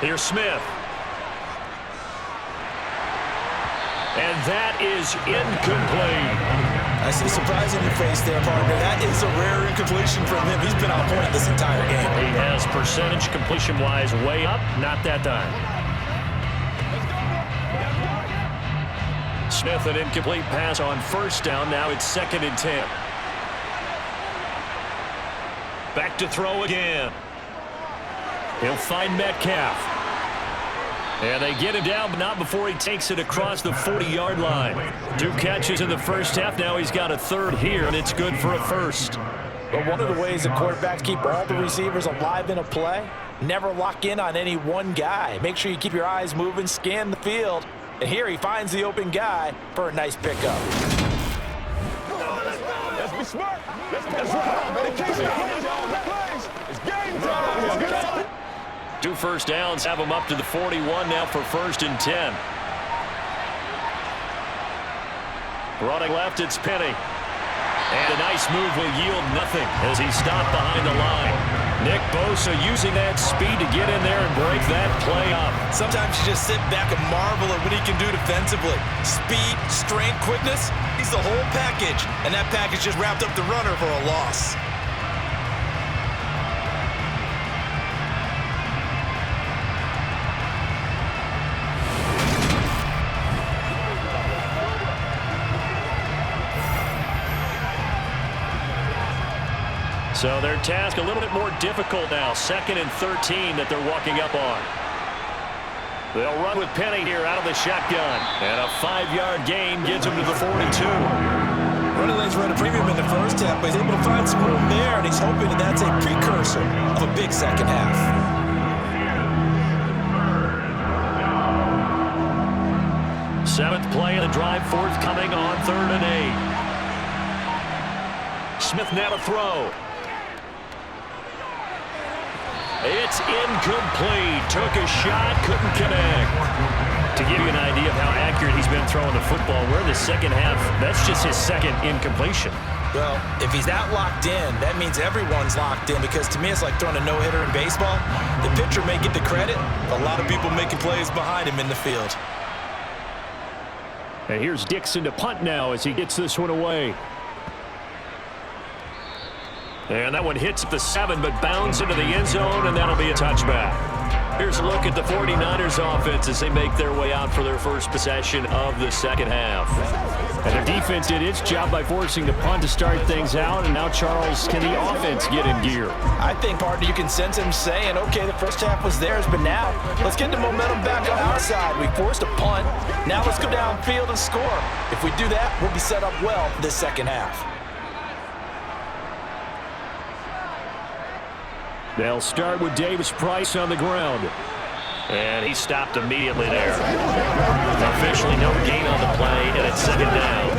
Here's Smith. And that is incomplete. I see surprise in your face there, partner. That is a rare incompletion from him. He's been on point this entire game. He has percentage completion-wise way up, not that time. Smith, an incomplete pass on first down. Now it's 2nd and 10. Back to throw again. He'll find Metcalf. And they get him down, but not before he takes it across the 40-yard line. 2 catches in the first half. Now he's got a 3rd here, and it's good for a 1st. But one of the ways that quarterbacks keep all the receivers alive in a play, never lock in on any one guy. Make sure you keep your eyes moving, scan the field. And here he finds the open guy for a nice pickup. Let's be smart. Let's run. It's game time. 2 first downs have him up to the 41 now for 1st and 10. Running left, it's Penny. And a nice move will yield nothing as he stopped behind the line. Nick Bosa using that speed to get in there and break that play up. Sometimes you just sit back and marvel at what he can do defensively. Speed, strength, quickness, he's the whole package. And that package just wrapped up the runner for a loss. So their task a little bit more difficult now. 2nd and 13 that they're walking up on. They'll run with Penny here out of the shotgun. And a 5-yard gain gets him to the 42. Running lanes were at a premium in the first half, but he's able to find some room there, and he's hoping that that's a precursor of a big second half. Seventh play of the drive, forthcoming on 3rd and 8. Smith now to throw. It's incomplete. Took a shot, couldn't connect. To give you an idea of how accurate he's been throwing the football, we're in the second half. That's just his 2nd incompletion. Well, if he's that locked in, that means everyone's locked in, because to me it's like throwing a no-hitter in baseball. The pitcher may get the credit, but a lot of people making plays behind him in the field. And here's Dixon to punt now as he gets this one away. And that one hits the 7, but bounds into the end zone, and that'll be a touchback. Here's a look at the 49ers offense as they make their way out for their first possession of the second half. And their defense did its job by forcing the punt to start things out, and now, Charles, can the offense get in gear? I think, partner, you can sense him saying, okay, the first half was theirs, but now let's get the momentum back on our side. We forced a punt. Now let's go downfield and score. If we do that, we'll be set up well for this second half. They'll start with Davis Price on the ground. And he stopped immediately there. Officially no gain on the play, and it's 2nd down.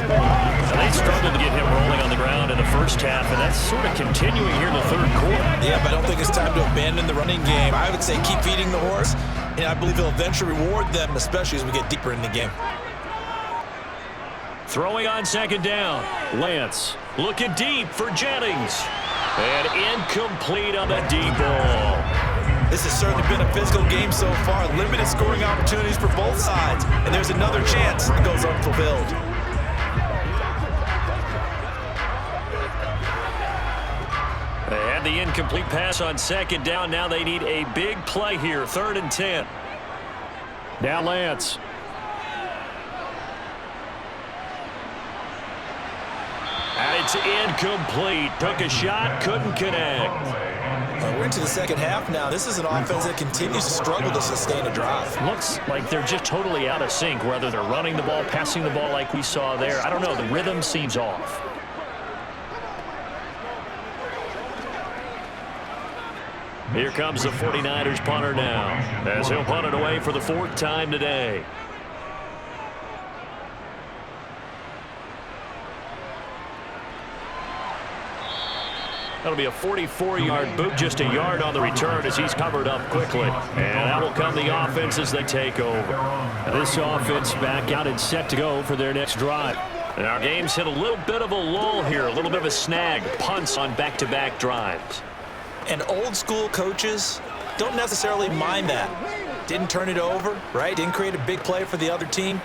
And they struggled to get him rolling on the ground in the first half, and that's sort of continuing here in the 3rd quarter. Yeah, but I don't think it's time to abandon the running game. I would say keep feeding the horse, and I believe he'll eventually reward them, especially as we get deeper in the game. Throwing on 2nd down. Lance looking deep for Jennings. And incomplete on the deep ball. This has certainly been a physical game so far. Limited scoring opportunities for both sides. And there's another chance that goes unfulfilled. They had the incomplete pass on second down. Now they need a big play here. 3rd and 10. Now Lance. And it's incomplete. Took a shot, couldn't connect. We're into the second half now. This is an offense that continues to struggle to sustain a drive. Looks like they're just totally out of sync, whether they're running the ball, passing the ball like we saw there. I don't know. The rhythm seems off. Here comes the 49ers punter now, as he'll punt it away for the 4th time today. That'll be a 44-yard boot, just a yard on the return as he's covered up quickly. And that will come the offense as they take over. Now this offense back out and set to go for their next drive. And our game's hit a little bit of a lull here, a little bit of a snag. Punts on back-to-back drives. And old school coaches don't necessarily mind that. Didn't turn it over, right? Didn't create a big play for the other team.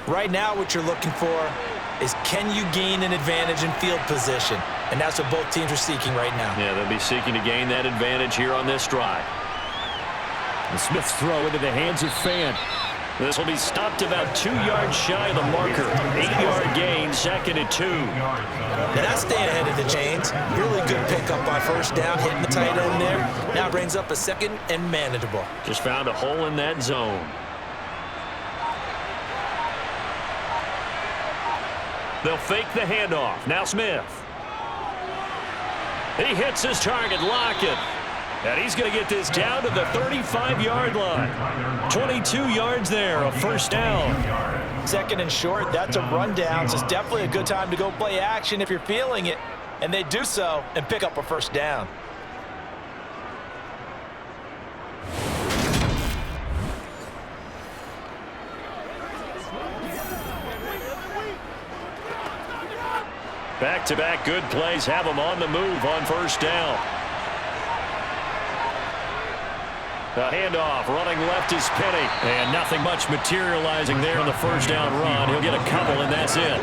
Right now what you're looking for is, can you gain an advantage in field position? And that's what both teams are seeking right now. Yeah, they'll be seeking to gain that advantage here on this drive. And Smith's throw into the hands of Fant. This will be stopped about 2 yards shy of the marker. 8-yard gain, 2nd and 2. And that's staying ahead of the chains. Really good pickup on 1st down, hitting the tight end there. Now brings up a 2nd and manageable. Just found a hole in that zone. They'll fake the handoff. Now Smith. He hits his target, Lockett. And he's going to get this down to the 35-yard line. 22 yards there, a 1st down. 2nd and short, that's a rundown. So it's definitely a good time to go play action if you're feeling it. And they do so and pick up a 1st down. Back-to-back good plays have them on the move on 1st down. The handoff, running left is Penny. And nothing much materializing there on the 1st down run. He'll get a couple, and that's it.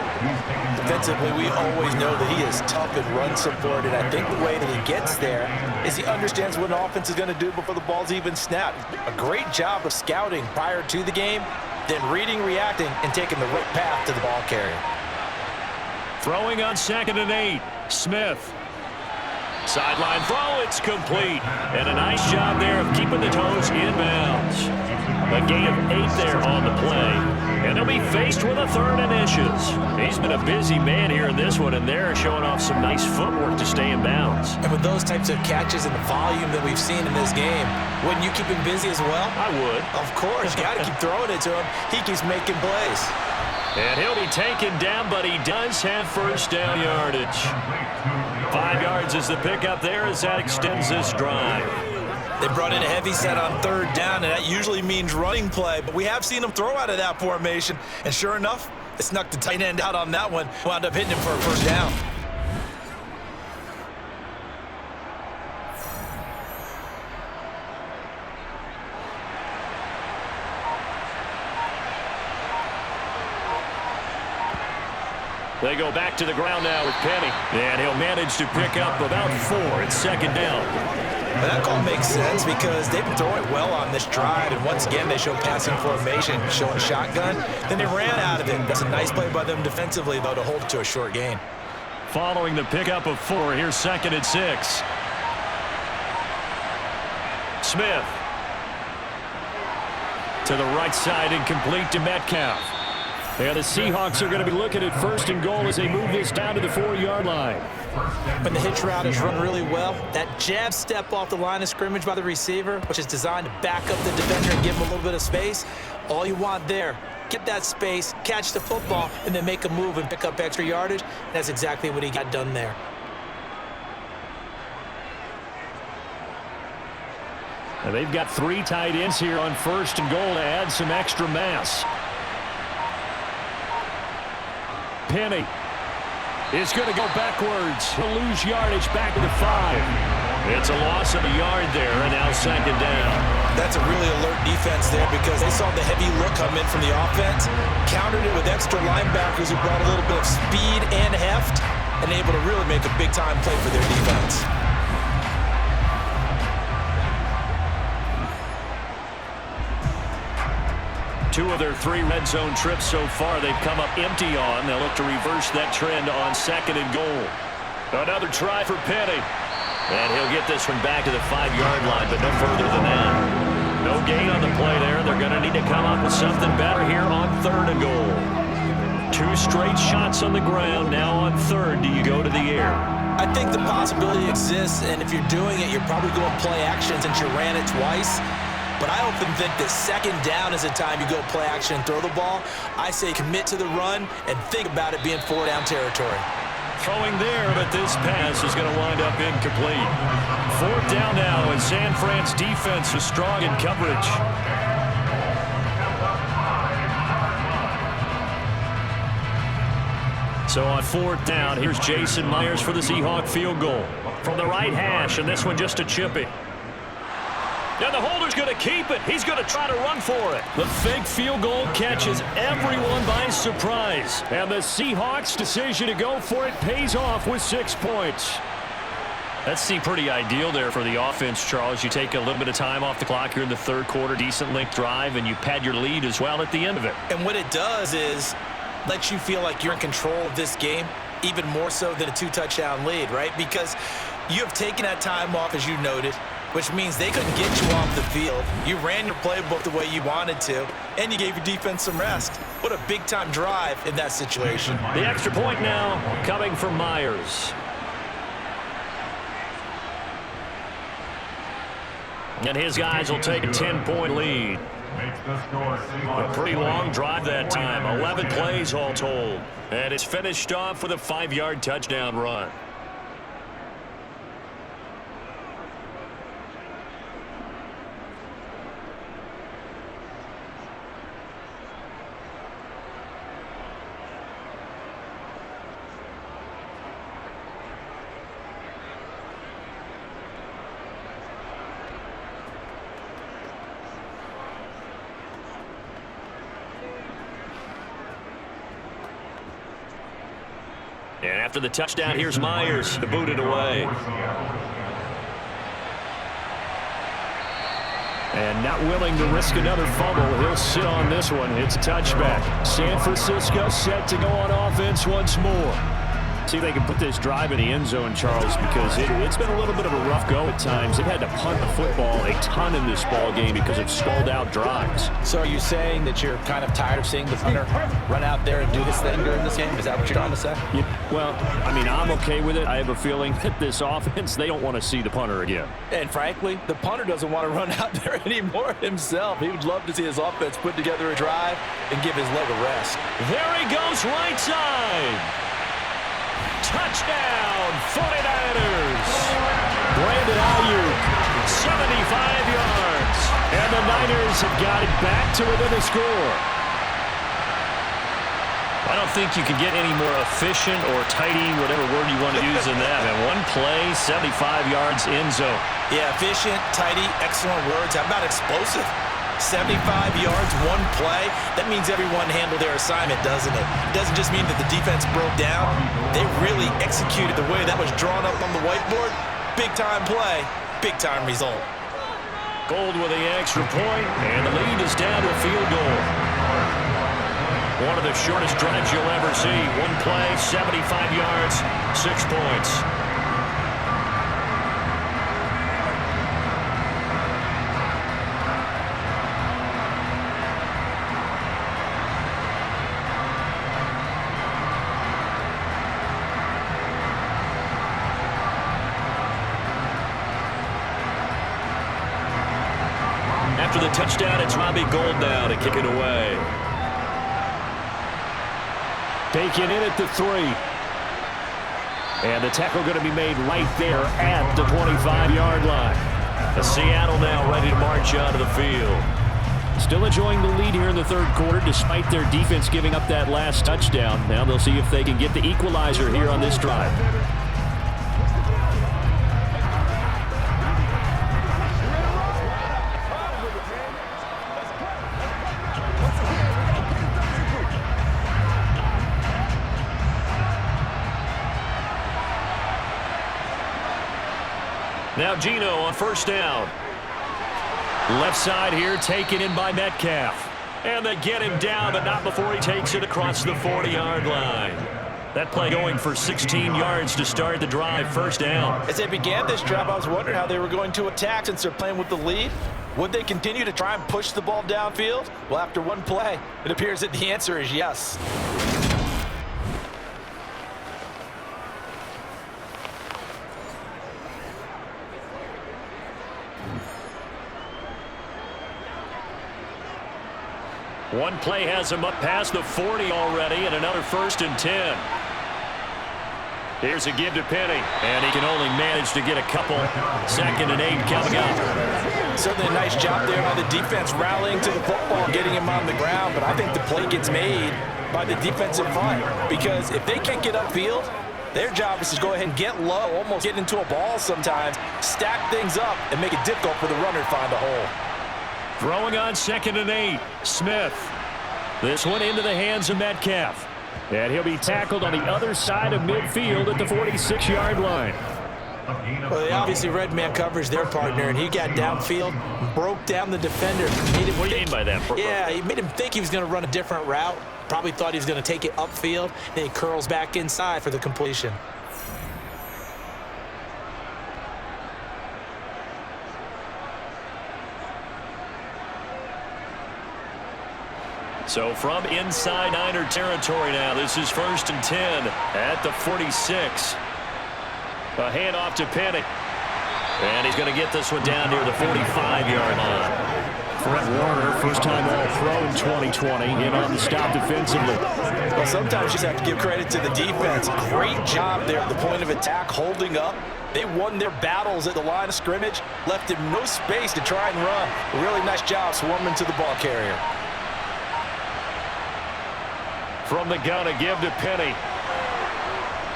Defensively, we always know that he is tough and run support, and I think the way that he gets there is he understands what an offense is going to do before the ball's even snapped. A great job of scouting prior to the game, then reading, reacting, and taking the right path to the ball carrier. Throwing on 2nd and 8. Smith. Sideline throw, it's complete. And a nice job there of keeping the toes inbounds. A gain of 8 there on the play. And they'll be faced with a 3rd and inches. He's been a busy man here in this one, and they're showing off some nice footwork to stay in bounds. And with those types of catches and the volume that we've seen in this game, wouldn't you keep him busy as well? I would. Of course. You got to keep throwing it to him. He keeps making plays. And he'll be taken down, but he does have 1st down yardage. 5 yards is the pickup there as that extends this drive. They brought in a heavy set on 3rd down, and that usually means running play. But we have seen him throw out of that formation. And sure enough, they snuck the tight end out on that one. Wound up hitting him for a 1st down. They go back to the ground now with Penny. And he'll manage to pick up about 4. It's 2nd down. But that call makes sense because they've been throwing well on this drive. And once again, they show passing formation, showing shotgun. Then they ran out of it. That's a nice play by them defensively, though, to hold it to a short gain. Following the pickup of 4, here's 2nd and 6. Smith. To the right side, incomplete to Metcalf. And the Seahawks are going to be looking at 1st and goal as they move this down to the 4-yard line. When the hitch route is run really well, that jab step off the line of scrimmage by the receiver, which is designed to back up the defender and give him a little bit of space, all you want there, get that space, catch the football, and then make a move and pick up extra yardage. That's exactly what he got done there. And they've got 3 tight ends here on 1st and goal to add some extra mass. Penny is going to go backwards. He'll lose yardage back to the 5. It's a loss of a yard there, and now 2nd down. That's a really alert defense there because they saw the heavy look come in from the offense, countered it with extra linebackers who brought a little bit of speed and heft, and able to really make a big-time play for their defense. 2 of their 3 red zone trips so far they've come up empty on. They'll look to reverse that trend on 2nd and goal. Another try for Penny. And he'll get this one back to the 5-yard line, but no further than that. No gain on the play there. They're going to need to come up with something better here on 3rd and goal. 2 straight shots on the ground. Now on 3rd, do you go to the air? I think the possibility exists, and if you're doing it, you're probably going play action since you ran it twice. But I often think that 2nd down is the time you go play action and throw the ball. I say commit to the run and think about it being 4-down territory. Throwing there, but this pass is going to wind up incomplete. 4th down now, and San Fran's defense is strong in coverage. So on 4th down, here's Jason Myers for the Seahawk field goal. From the right hash, and this one just a chippy. And the holder's going to keep it. He's going to try to run for it. The fake field goal catches everyone by surprise. And the Seahawks' decision to go for it pays off with 6 points. That seemed pretty ideal there for the offense, Charles. You take a little bit of time off the clock here in the 3rd quarter, decent length drive, and you pad your lead as well at the end of it. And what it does is let you feel like you're in control of this game, even more so than a 2-touchdown lead, right? Because you have taken that time off, as you noted, which means they couldn't get you off the field. You ran your playbook the way you wanted to, and you gave your defense some rest. What a big-time drive in that situation. The extra point now coming from Myers. And his guys will take a 10-point lead. A pretty long drive that time. 11 plays all told. And it's finished off with a 5-yard touchdown run. And after the touchdown, here's Myers to boot it away. And not willing to risk another fumble, he'll sit on this one. It's a touchback. San Francisco set to go on offense once more. See if they can put this drive in the end zone, Charles, because it's been a little bit of a rough go at times. They've had to punt the football a ton in this ball game because of stalled-out drives. So are you saying that you're kind of tired of seeing the punter run out there and do his thing during this game? Is that what you're trying to say? Well, I mean, I'm okay with it. I have a feeling that this offense, they don't want to see the punter again. And frankly, the punter doesn't want to run out there anymore himself. He would love to see his offense put together a drive and give his leg a rest. There he goes right side. Touchdown, 49ers. Brandon Ayuk, 75 yards. And the Niners have got it back to within a score. I don't think you can get any more efficient or tidy, whatever word you want to use in that. And one play, 75 yards end zone. Yeah, efficient, tidy, excellent words. How about explosive? 75 yards, one play. That means everyone handled their assignment, doesn't it? It doesn't just mean that the defense broke down. They really executed the way that was drawn up on the whiteboard. Big-time play, big-time result. Gold with the extra point, and the lead is down to a field goal. One of the shortest drives you'll ever see. One play, 75 yards, 6 points. After the touchdown, it's Robbie Gould now to kick it away. Taken in at the 3. And the tackle going to be made right there at the 25-yard line. The Seattle now ready to march onto the field. Still enjoying the lead here in the 3rd quarter despite their defense giving up that last touchdown. Now they'll see if they can get the equalizer here on this drive. Now Geno on 1st down. Left side here taken in by Metcalf. And they get him down, but not before he takes it across the 40-yard line. That play going for 16 yards to start the drive, first down. As they began this drive, I was wondering how they were going to attack since they're playing with the lead. Would they continue to try and push the ball downfield? Well, after one play, it appears that the answer is yes. One play has him up past the 40 already, and another 1st and 10. Here's a give to Penny, and he can only manage to get a couple. 2nd and 8 coming up. Certainly a nice job there by the defense rallying to the football and getting him on the ground, but I think the play gets made by the defensive front because if they can't get upfield, their job is to go ahead and get low, almost get into a ball sometimes, stack things up, and make it difficult for the runner to find a hole. Throwing on 2nd and 8, Smith. This one into the hands of Metcalf. And he'll be tackled on the other side of midfield at the 46-yard line. Well, they obviously read man coverage their partner, and he got downfield, broke down the defender. What do you mean by that? Yeah, he made him think he was going to run a different route. Probably thought he was going to take it upfield. Then he curls back inside for the completion. So from inside Niner territory now, this is 1st and 10 at the 46. A handoff to Penny. And he's going to get this one down near the 45-yard line. Fred Warner, first time All-Pro in 2020, in on the stop defensively. Well, sometimes you just have to give credit to the defense. Great job there at the point of attack, holding up. They won their battles at the line of scrimmage, left him no space to try and run. A really nice job swarming to the ball carrier. From the gun, a give to Penny.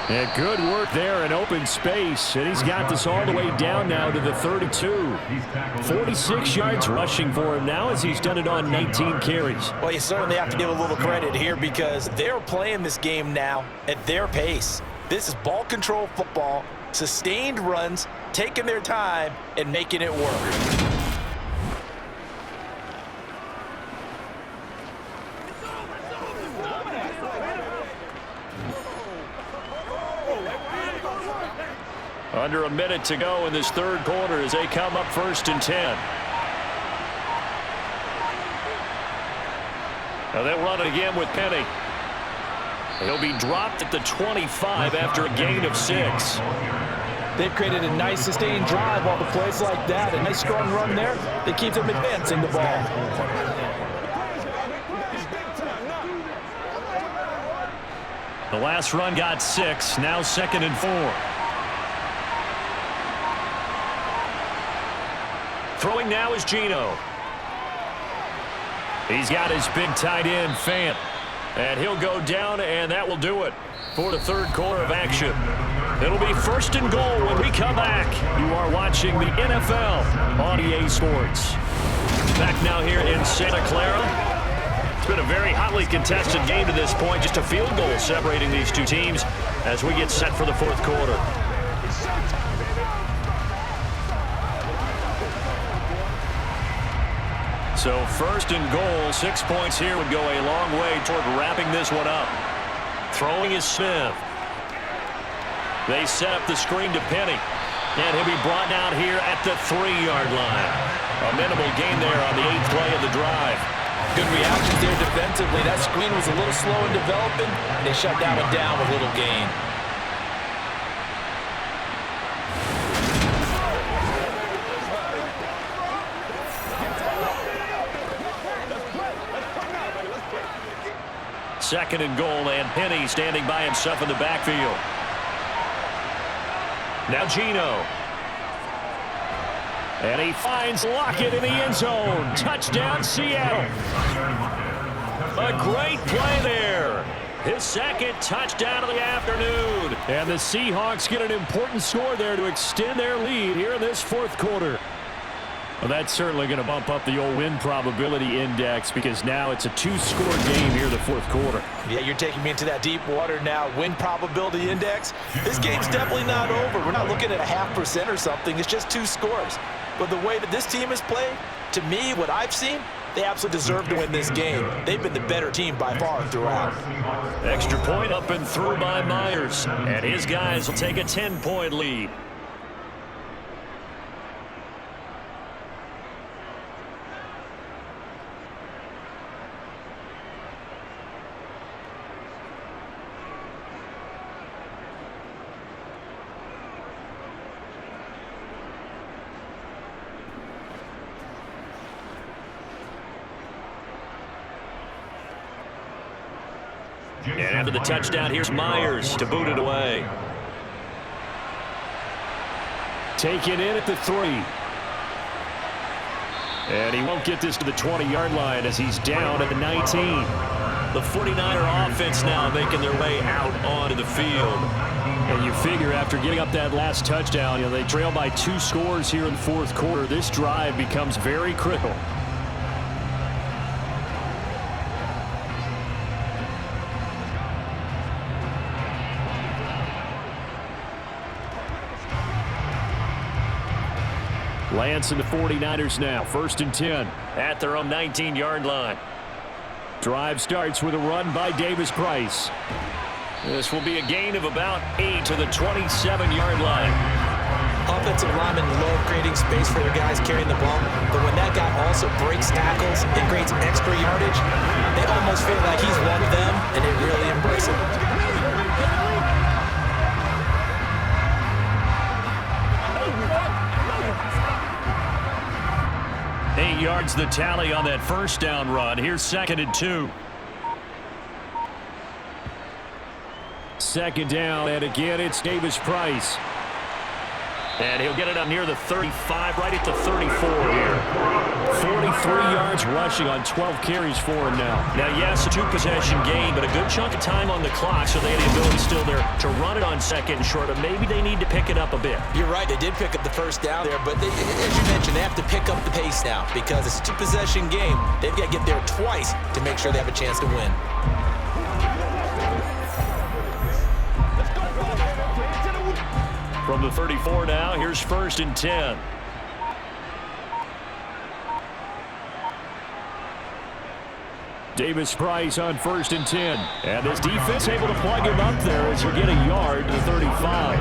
And good work there in open space. And he's got this all the way down now to the 32. 46 yards rushing for him now as he's done it on 19 carries. Well, you certainly have to give a little credit here because they're playing this game now at their pace. This is ball control football, sustained runs, taking their time, and making it work. Under a minute to go in this third quarter as they come up 1st and 10. Now they'll run it again with Penny. He'll be dropped at the 25 after a gain of 6. They've created a nice sustained drive off a place like that. A nice strong run there. They keep them advancing the ball. The last run got 6. Now 2nd and 4. Throwing now is Geno. He's got his big tight end, Fant. And he'll go down, and that will do it for the third quarter of action. It'll be 1st and goal when we come back. You are watching the NFL on EA Sports. Back now here in Santa Clara. It's been a very hotly contested game to this point. Just a field goal separating these two teams as we get set for the fourth quarter. So 1st and goal, 6 points here would go a long way toward wrapping this one up. Throwing is Smith. They set up the screen to Penny. And he'll be brought down here at the 3-yard line. A minimal gain there on the 8th play of the drive. Good reactions there defensively. That screen was a little slow in developing, and they shut that one down with little gain. Second and goal, and Penny standing by himself in the backfield. Now Geno. And he finds Lockett in the end zone. Touchdown, Seattle. A great play there. His second touchdown of the afternoon. And the Seahawks get an important score there to extend their lead here in this fourth quarter. Well, that's certainly going to bump up the old win probability index because now it's a 2-score game here in the fourth quarter. Yeah, you're taking me into that deep water now. Win probability index. This game's definitely not over. We're not looking at a 0.5% or something. It's just 2 scores. But the way that this team has played, to me, what I've seen, They absolutely deserve to win this game. They've been the better team by far throughout. Extra point up and through by Myers. And his guys will take a 10-point lead. And after the touchdown, here's Myers to boot it away. Taken in at the 3. And he won't get this to the 20-yard line as he's down at the 19. The 49er offense now making their way out onto the field. And you figure after giving up that last touchdown, they trail by 2 scores here in the fourth quarter. This drive becomes very critical. Lance and the 49ers now, 1st and 10 at their own 19-yard line. Drive starts with a run by Davis Price. This will be a gain of about 8 to the 27-yard line. Offensive linemen love creating space for their guys carrying the ball, but when that guy also breaks tackles and creates extra yardage, they almost feel like he's one of them, and they really embrace it. 8 yards the tally on that first down run. Here's 2nd and 2. 2nd down, and again it's Davis Price. And he'll get it up near the 35, right at the 34 here. 43 yards rushing on 12 carries for him now. Now, yes, a 2-possession game, but a good chunk of time on the clock, so they had the ability still there to run it on 2nd and short, but maybe they need to pick it up a bit. You're right, they did pick up the first down there, but as you mentioned, they have to pick up the pace now because it's a 2-possession game. They've got to get there twice to make sure they have a chance to win. From the 34 now, here's 1st and 10. Davis Price on 1st and 10. And this defense able to plug him up there as you get a yard to the 35.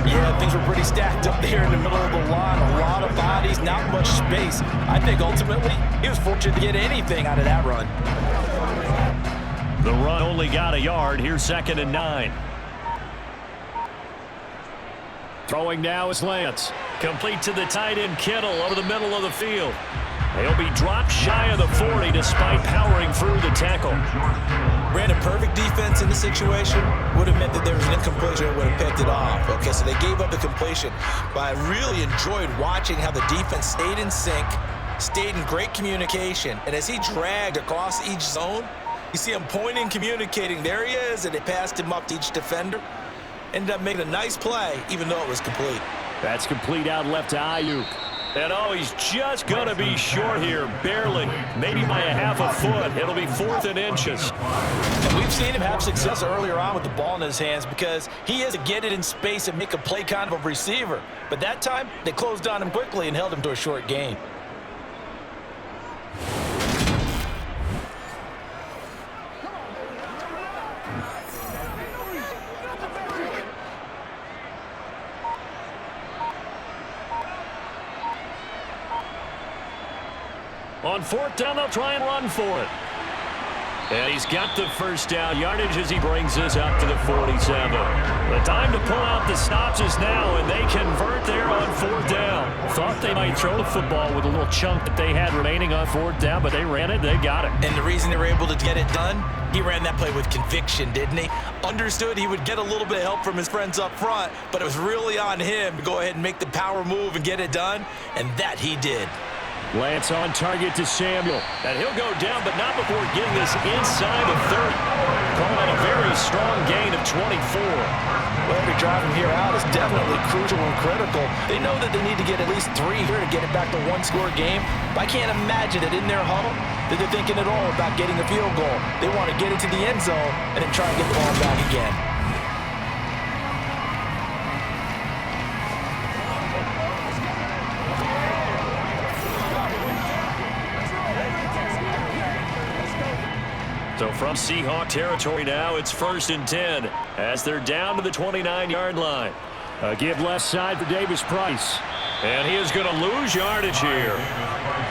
Yeah, things were pretty stacked up there in the middle of the line. A lot of bodies, not much space. I think ultimately he was fortunate to get anything out of that run. The run only got a yard. Here's 2nd and 9. Throwing now is Lance. Complete to the tight end Kittle over the middle of the field. He'll be dropped shy of the 40 despite powering through the tackle. Ran a perfect defense in the situation. Would have meant that there was an incompletion and would have picked it off. Okay, so they gave up the completion. But I really enjoyed watching how the defense stayed in sync, stayed in great communication. And as he dragged across each zone, you see him pointing, communicating. There he is, and they passed him up to each defender. Ended up making a nice play, even though it was complete. That's complete out left to Ayuk. And oh, he's just going to be short here, barely, maybe by a half a foot. It'll be 4th and inches. And we've seen him have success earlier on with the ball in his hands because he is to get it in space and make a play kind of a receiver. But that time, they closed on him quickly and held him to a short gain. On 4th down, they'll try and run for it. And he's got the first down yardage as he brings this up to the 47. The time to pull out the stops is now, and they convert there on 4th down. Thought they might throw the football with a little chunk that they had remaining on 4th down, but they ran it, they got it. And the reason they were able to get it done, he ran that play with conviction, didn't he? Understood he would get a little bit of help from his friends up front, but it was really on him to go ahead and make the power move and get it done, and that he did. Lance on target to Samuel. And he'll go down, but not before getting this inside of 30. Calling it a very strong gain of 24. Well, every drive from here out is definitely crucial and critical. They know that they need to get at least 3 here to get it back to 1-score game. But I can't imagine that in their huddle that they're thinking at all about getting a field goal. They want to get it to the end zone and then try and get the ball back again. So from Seahawk territory now, it's 1st and 10 as they're down to the 29-yard line. A give left side for Davis Price. And he is going to lose yardage here.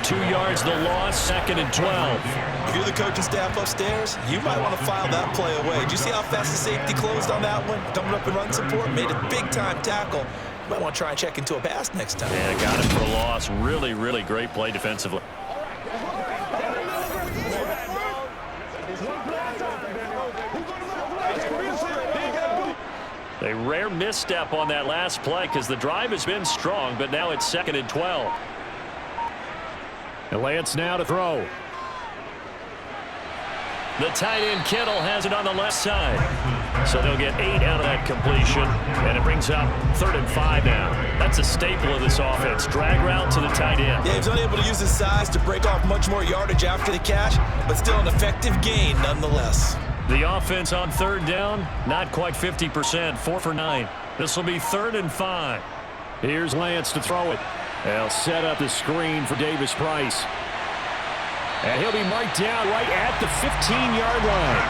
2 yards the loss, 2nd and 12. If you're the coaching staff upstairs, you might want to file that play away. Did you see how fast the safety closed on that one? Coming up in run support, made a big-time tackle. You might want to try and check into a pass next time. And got him for a loss. Really, really great play defensively. A rare misstep on that last play because the drive has been strong, but now it's 2nd and 12. And Lance now to throw. The tight end Kittle has it on the left side. So they'll get 8 out of that completion, and it brings up 3rd and 5 now. That's a staple of this offense. Drag route to the tight end. Yeah, he's unable to use his size to break off much more yardage after the catch, but still an effective gain nonetheless. The offense on 3rd down, not quite 50%, 4 for 9. This will be 3rd and 5. Here's Lance to throw it. They'll set up the screen for Davis Price. And he'll be marked down right at the 15-yard line.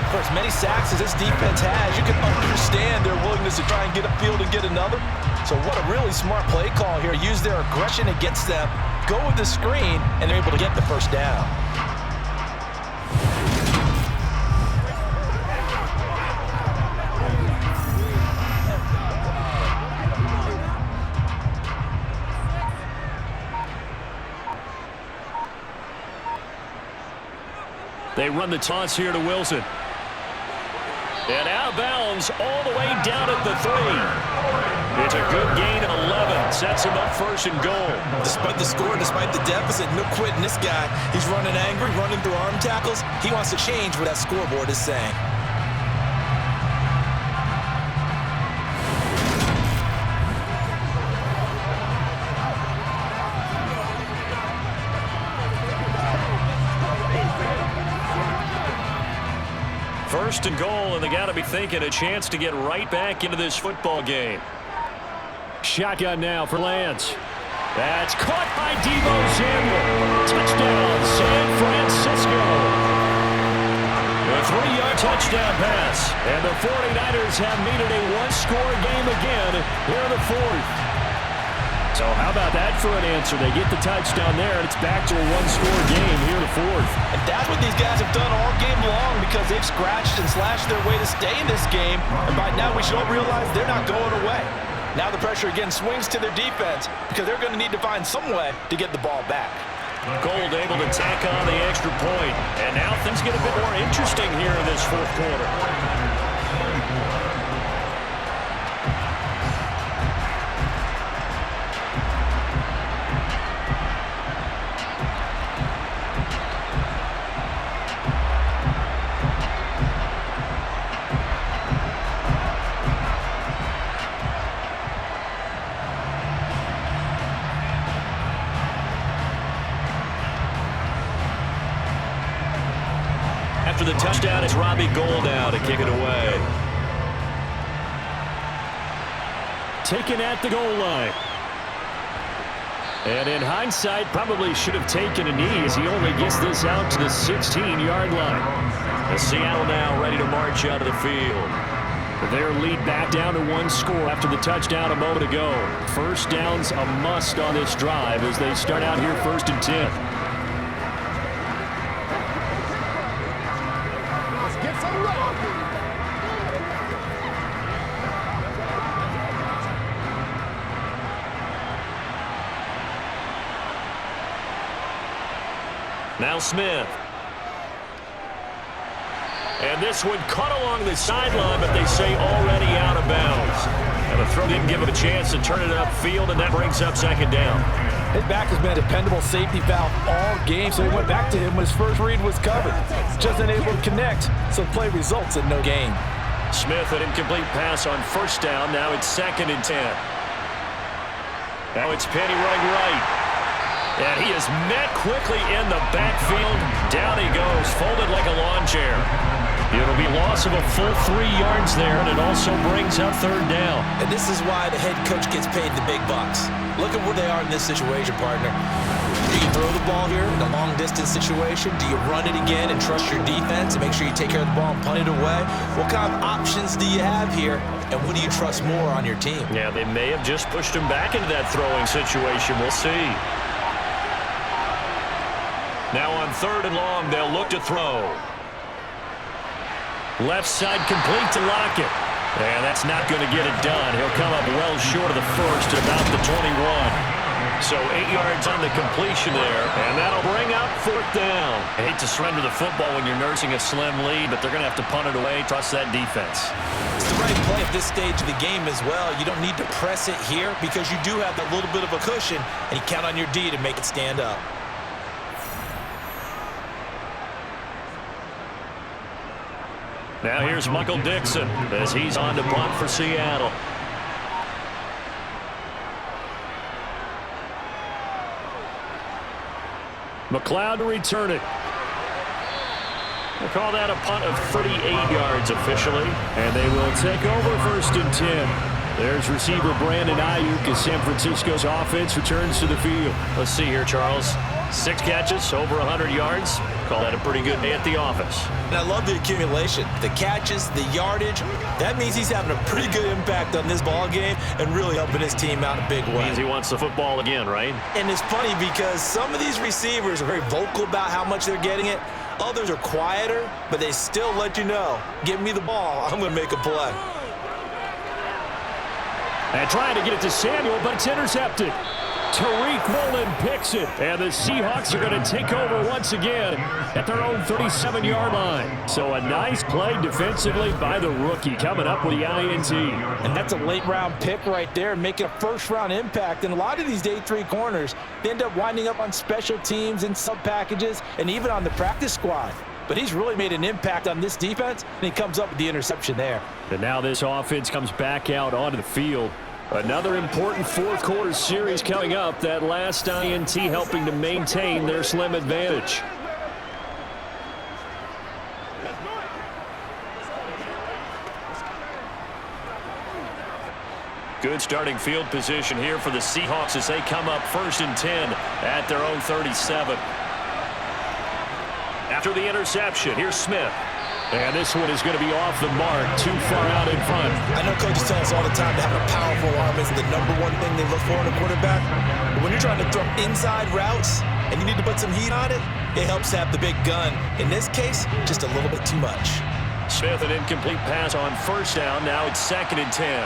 For as many sacks as this defense has, you can understand their willingness to try and get upfield and get another. So what a really smart play call here. Use their aggression against them, go with the screen, and they're able to get the first down. They run the toss here to Wilson. And out of bounds all the way down at the 3. It's a good gain of 11. Sets him up 1st and goal. Despite the score, despite the deficit, no quitting this guy. He's running angry, running through arm tackles. He wants to change what that scoreboard is saying. First and goal, and they got to be thinking a chance to get right back into this football game. Shotgun now for Lance. That's caught by Deebo Samuel. Touchdown, San Francisco. A 3-yard touchdown pass, and the 49ers have needed a one-score game again here in the 4th. So how about that for an answer? They get the touchdown there, and it's back to a one-score game here in the 4th. And that's what these guys have done all game long because they've scratched and slashed their way to stay in this game. And by now we should all realize they're not going away. Now the pressure again swings to their defense because they're going to need to find some way to get the ball back. Gold able to tack on the extra point. And now things get a bit more interesting here in this 4th quarter. After the touchdown, it's Robbie Gould now to kick it away. Taken at the goal line. And in hindsight, probably should have taken a knee as he only gets this out to the 16-yard line. And Seattle now ready to march out of the field. Their lead back down to 1 score after the touchdown a moment ago. First down's a must on this drive as they start out here 1st and 10. Now Smith. And this one cut along the sideline, but they say already out of bounds. And the throw didn't give him a chance to turn it upfield, and that brings up 2nd down. His back has been a dependable safety valve all game, so he went back to him when his first read was covered. Just unable to connect, so the play results in no gain. Smith, an incomplete pass on 1st down. Now it's 2nd and 10. Now it's Penny running right. And he is met quickly in the backfield. Down he goes, folded like a lawn chair. It'll be loss of a full 3 yards there, and it also brings up third down. And this is why the head coach gets paid the big bucks. Look at where they are in this situation, partner. Do you throw the ball here in a long-distance situation? Do you run it again and trust your defense and make sure you take care of the ball and punt it away? What kind of options do you have here, and what do you trust more on your team? Yeah, they may have just pushed him back into that throwing situation. We'll see. Now on 3rd and long, they'll look to throw. Left side complete to Lockett. And that's not going to get it done. He'll come up well short of the first at about the 21. So 8 yards on the completion there, and that'll bring up 4th down. I hate to surrender the football when you're nursing a slim lead, but they're going to have to punt it away. Trust that defense. It's the right play at this stage of the game as well. You don't need to press it here because you do have that little bit of a cushion, and you count on your D to make it stand up. Now here's Michael Dixon as he's on to punt for Seattle. McLeod to return it. We'll call that a punt of 38 yards officially, and they will take over 1st and 10. There's receiver Brandon Ayuk as San Francisco's offense returns to the field. Let's see here, Charles. 6 catches, over 100 yards. Call that a pretty good day at the office. And I love the accumulation, the catches, the yardage. That means he's having a pretty good impact on this ball game and really helping his team out in a big way. Means he wants the football again, right? And it's funny because some of these receivers are very vocal about how much they're getting it. Others are quieter, but they still let you know, give me the ball, I'm going to make a play. And trying to get it to Samuel, but it's intercepted. Tariq Woolen picks it, and the Seahawks are going to take over once again at their own 37-yard line. So a nice play defensively by the rookie coming up with the INT. And that's a late-round pick right there, making a first-round impact. And a lot of these day 3 corners, they end up winding up on special teams and sub-packages and even on the practice squad. But he's really made an impact on this defense, and he comes up with the interception there. And now this offense comes back out onto the field. Another important 4th quarter series coming up. That last INT helping to maintain their slim advantage. Good starting field position here for the Seahawks as they come up 1st and 10 at their own 37. After the interception, here's Smith. And this one is going to be off the mark, too far out in front. I know coaches tell us all the time that having a powerful arm is the #1 thing they look for in a quarterback. But when you're trying to throw inside routes and you need to put some heat on it, it helps have the big gun. In this case, just a little bit too much. Smith, an incomplete pass on 1st down. Now it's 2nd and 10.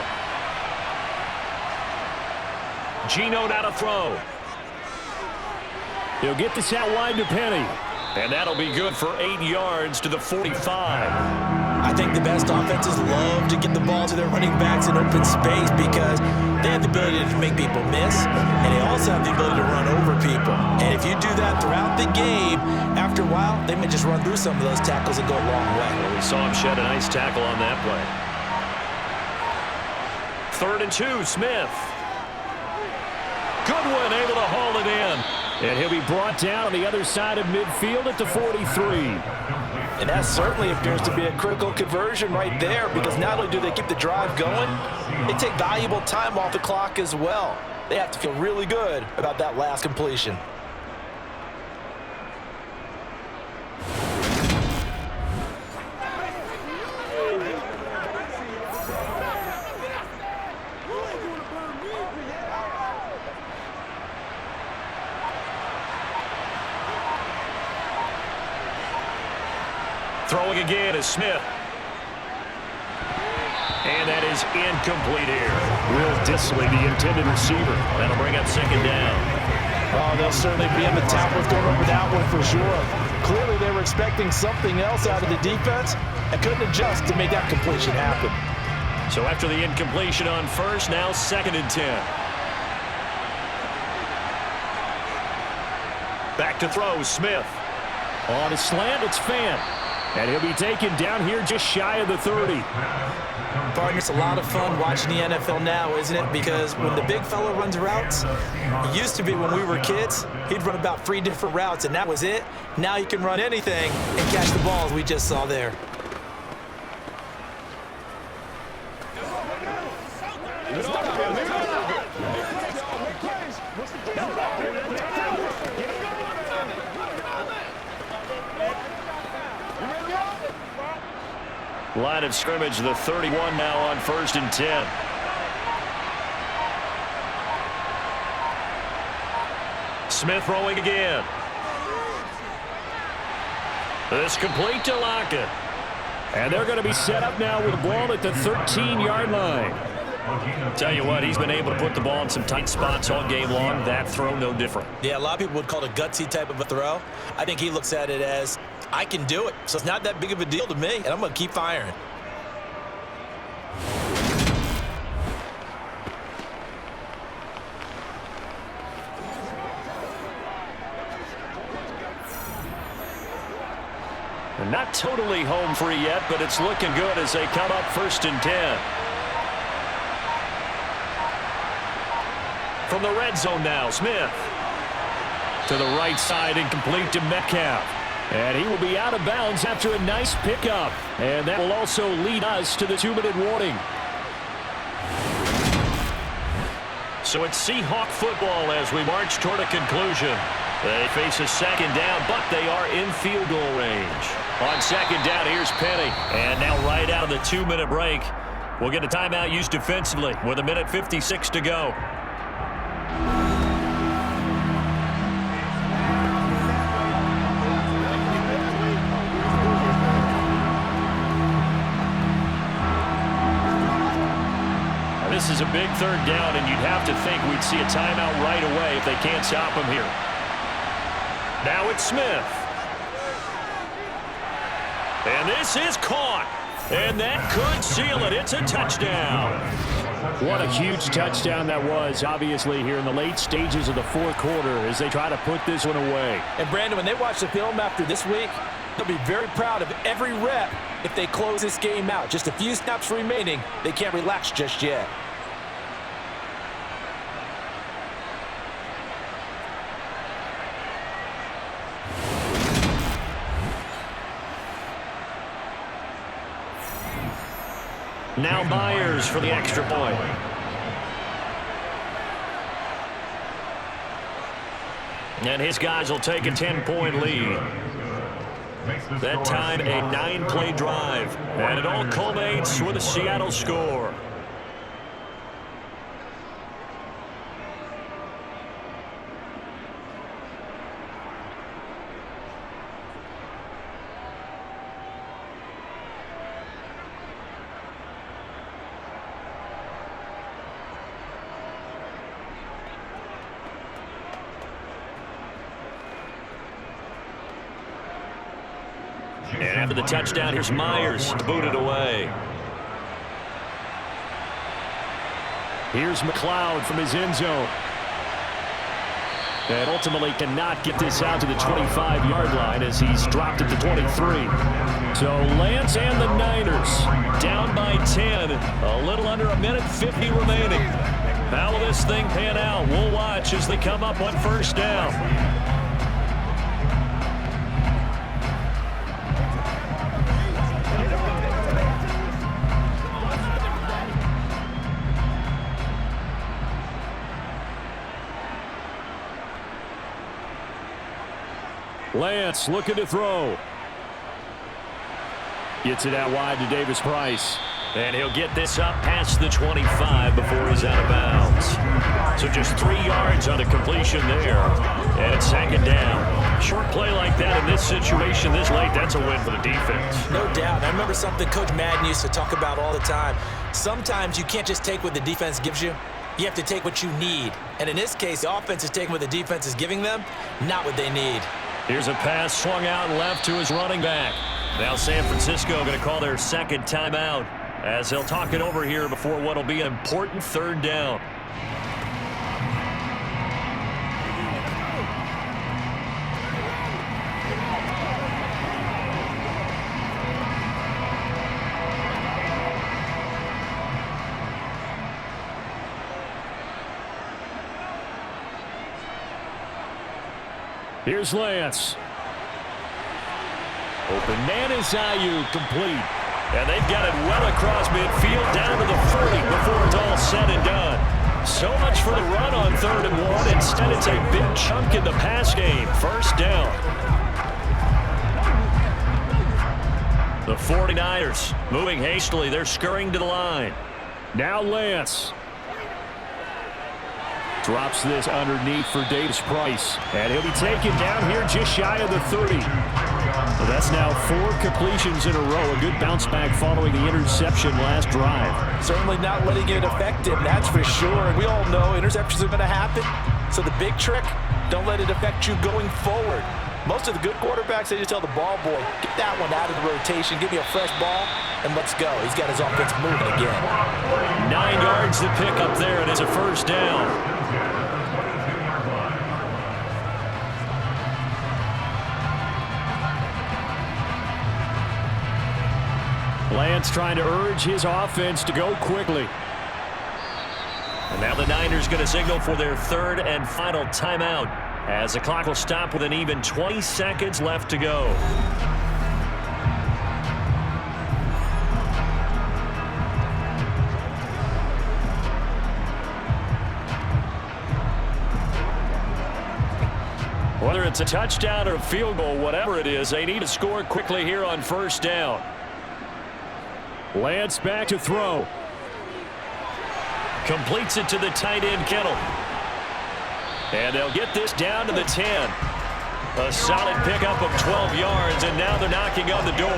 Geno now to throw. He'll get this out wide to Penny. And that'll be good for 8 yards to the 45. I think the best offenses love to get the ball to their running backs in open space because they have the ability to make people miss, and they also have the ability to run over people. And if you do that throughout the game, after a while, they may just run through some of those tackles and go a long way. Well, we saw him shed a nice tackle on that play. 3rd and 2, Smith. Goodwin able to haul it in. And he'll be brought down on the other side of midfield at the 43. And that certainly appears to be a critical conversion right there because not only do they keep the drive going, they take valuable time off the clock as well. They have to feel really good about that last completion. Throwing again is Smith. And that is incomplete here. Will Disley, the intended receiver. That'll bring up 2nd down. Oh, they'll certainly be in the tackles going over that one for sure. Clearly they were expecting something else out of the defense and couldn't adjust to make that completion happen. So after the incompletion on 1st, now 2nd and 10. Back to throw, Smith. On a slant, it's Fant. And he'll be taken down here just shy of the 30. Partner, it's a lot of fun watching the NFL now, isn't it? Because when the big fella runs routes, it used to be when we were kids, he'd run about 3 different routes, and that was it. Now he can run anything and catch the balls we just saw there. Line of scrimmage, the 31 now on 1st and 10. Smith throwing again. This complete to Lockett. And they're going to be set up now with the ball at the 13-yard line. Tell you what, he's been able to put the ball in some tight spots all game long. That throw, no different. Yeah, a lot of people would call it a gutsy type of a throw. I think he looks at it as, I can do it. So it's not that big of a deal to me, and I'm going to keep firing. And not totally home free yet, but it's looking good as they come up 1st and 10. From the red zone now, Smith. To the right side, incomplete to Metcalf. And he will be out of bounds after a nice pickup. And that will also lead us to the 2-minute warning. So it's Seahawk football as we march toward a conclusion. They face a 2nd down, but they are in field goal range. On 2nd down, here's Penny. And now right out of the 2-minute break, we'll get a timeout used defensively with 1:56 to go. This is a big 3rd down, and you'd have to think we'd see a timeout right away if they can't stop him here. Now it's Smith. And this is caught. And that could seal it. It's a touchdown. What a huge touchdown that was, obviously, here in the late stages of the 4th quarter as they try to put this one away. And, Brandon, when they watch the film after this week, they'll be very proud of every rep if they close this game out. Just a few snaps remaining. They can't relax just yet. Now Myers for the extra point. And his guys will take a 10-point lead. That time, a 9-play drive. And it all culminates with a Seattle score. And after the touchdown, here's Myers to boot it away. Here's McLeod from his end zone. And ultimately cannot get this out to the 25-yard line as he's dropped at the 23. So Lance and the Niners down by 10. A little under 1:50 remaining. How will this thing pan out? We'll watch as they come up on 1st down. Lance looking to throw. Gets it out wide to Davis Price. And he'll get this up past the 25 before he's out of bounds. So just 3 yards on the completion there. And it's 2nd down. Short play like that in this situation this late, that's a win for the defense. No doubt. I remember something Coach Madden used to talk about all the time. Sometimes you can't just take what the defense gives you. You have to take what you need. And in this case, the offense is taking what the defense is giving them, not what they need. Here's a pass swung out left to his running back. Now San Francisco going to call their 2nd timeout as they'll talk it over here before what will be an important 3rd down. Here's Lance. Open man is Ayuk, complete. And they've got it well across midfield down to the 40 before it's all said and done. So much for the run on 3rd and 1. Instead, it's a big chunk in the pass game. First down. The 49ers moving hastily. They're scurrying to the line. Now Lance. Drops this underneath for Davis Price. And he'll be taken down here just shy of the 30. Well, that's now 4 completions in a row. A good bounce back following the interception last drive. Certainly not letting it affect him, that's for sure. And we all know interceptions are going to happen. So the big trick, don't let it affect you going forward. Most of the good quarterbacks, they just tell the ball boy, get that one out of the rotation, give me a fresh ball, and let's go. He's got his offense moving again. 9 yards to pick up there, and it's a first down. Lance trying to urge his offense to go quickly. And now the Niners going to signal for their 3rd and final timeout, as the clock will stop with an even 20 seconds left to go. Whether it's a touchdown or a field goal, whatever it is, they need to score quickly here on first down. Lance back to throw. Completes it to the tight end, Kittle. And they'll get this down to the 10. A solid pickup of 12 yards, and now they're knocking on the door.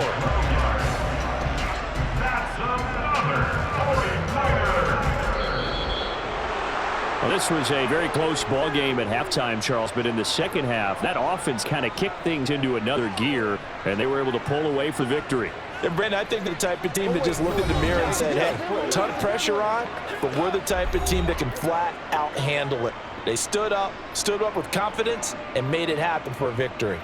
Well, this was a very close ball game at halftime, Charles, but in the second half, that offense kind of kicked things into another gear, and they were able to pull away for victory. And Brent, I think they're the type of team that just looked in the mirror and said, hey, ton of pressure on, but we're the type of team that can flat out handle it. They stood up with confidence, and made it happen for a victory.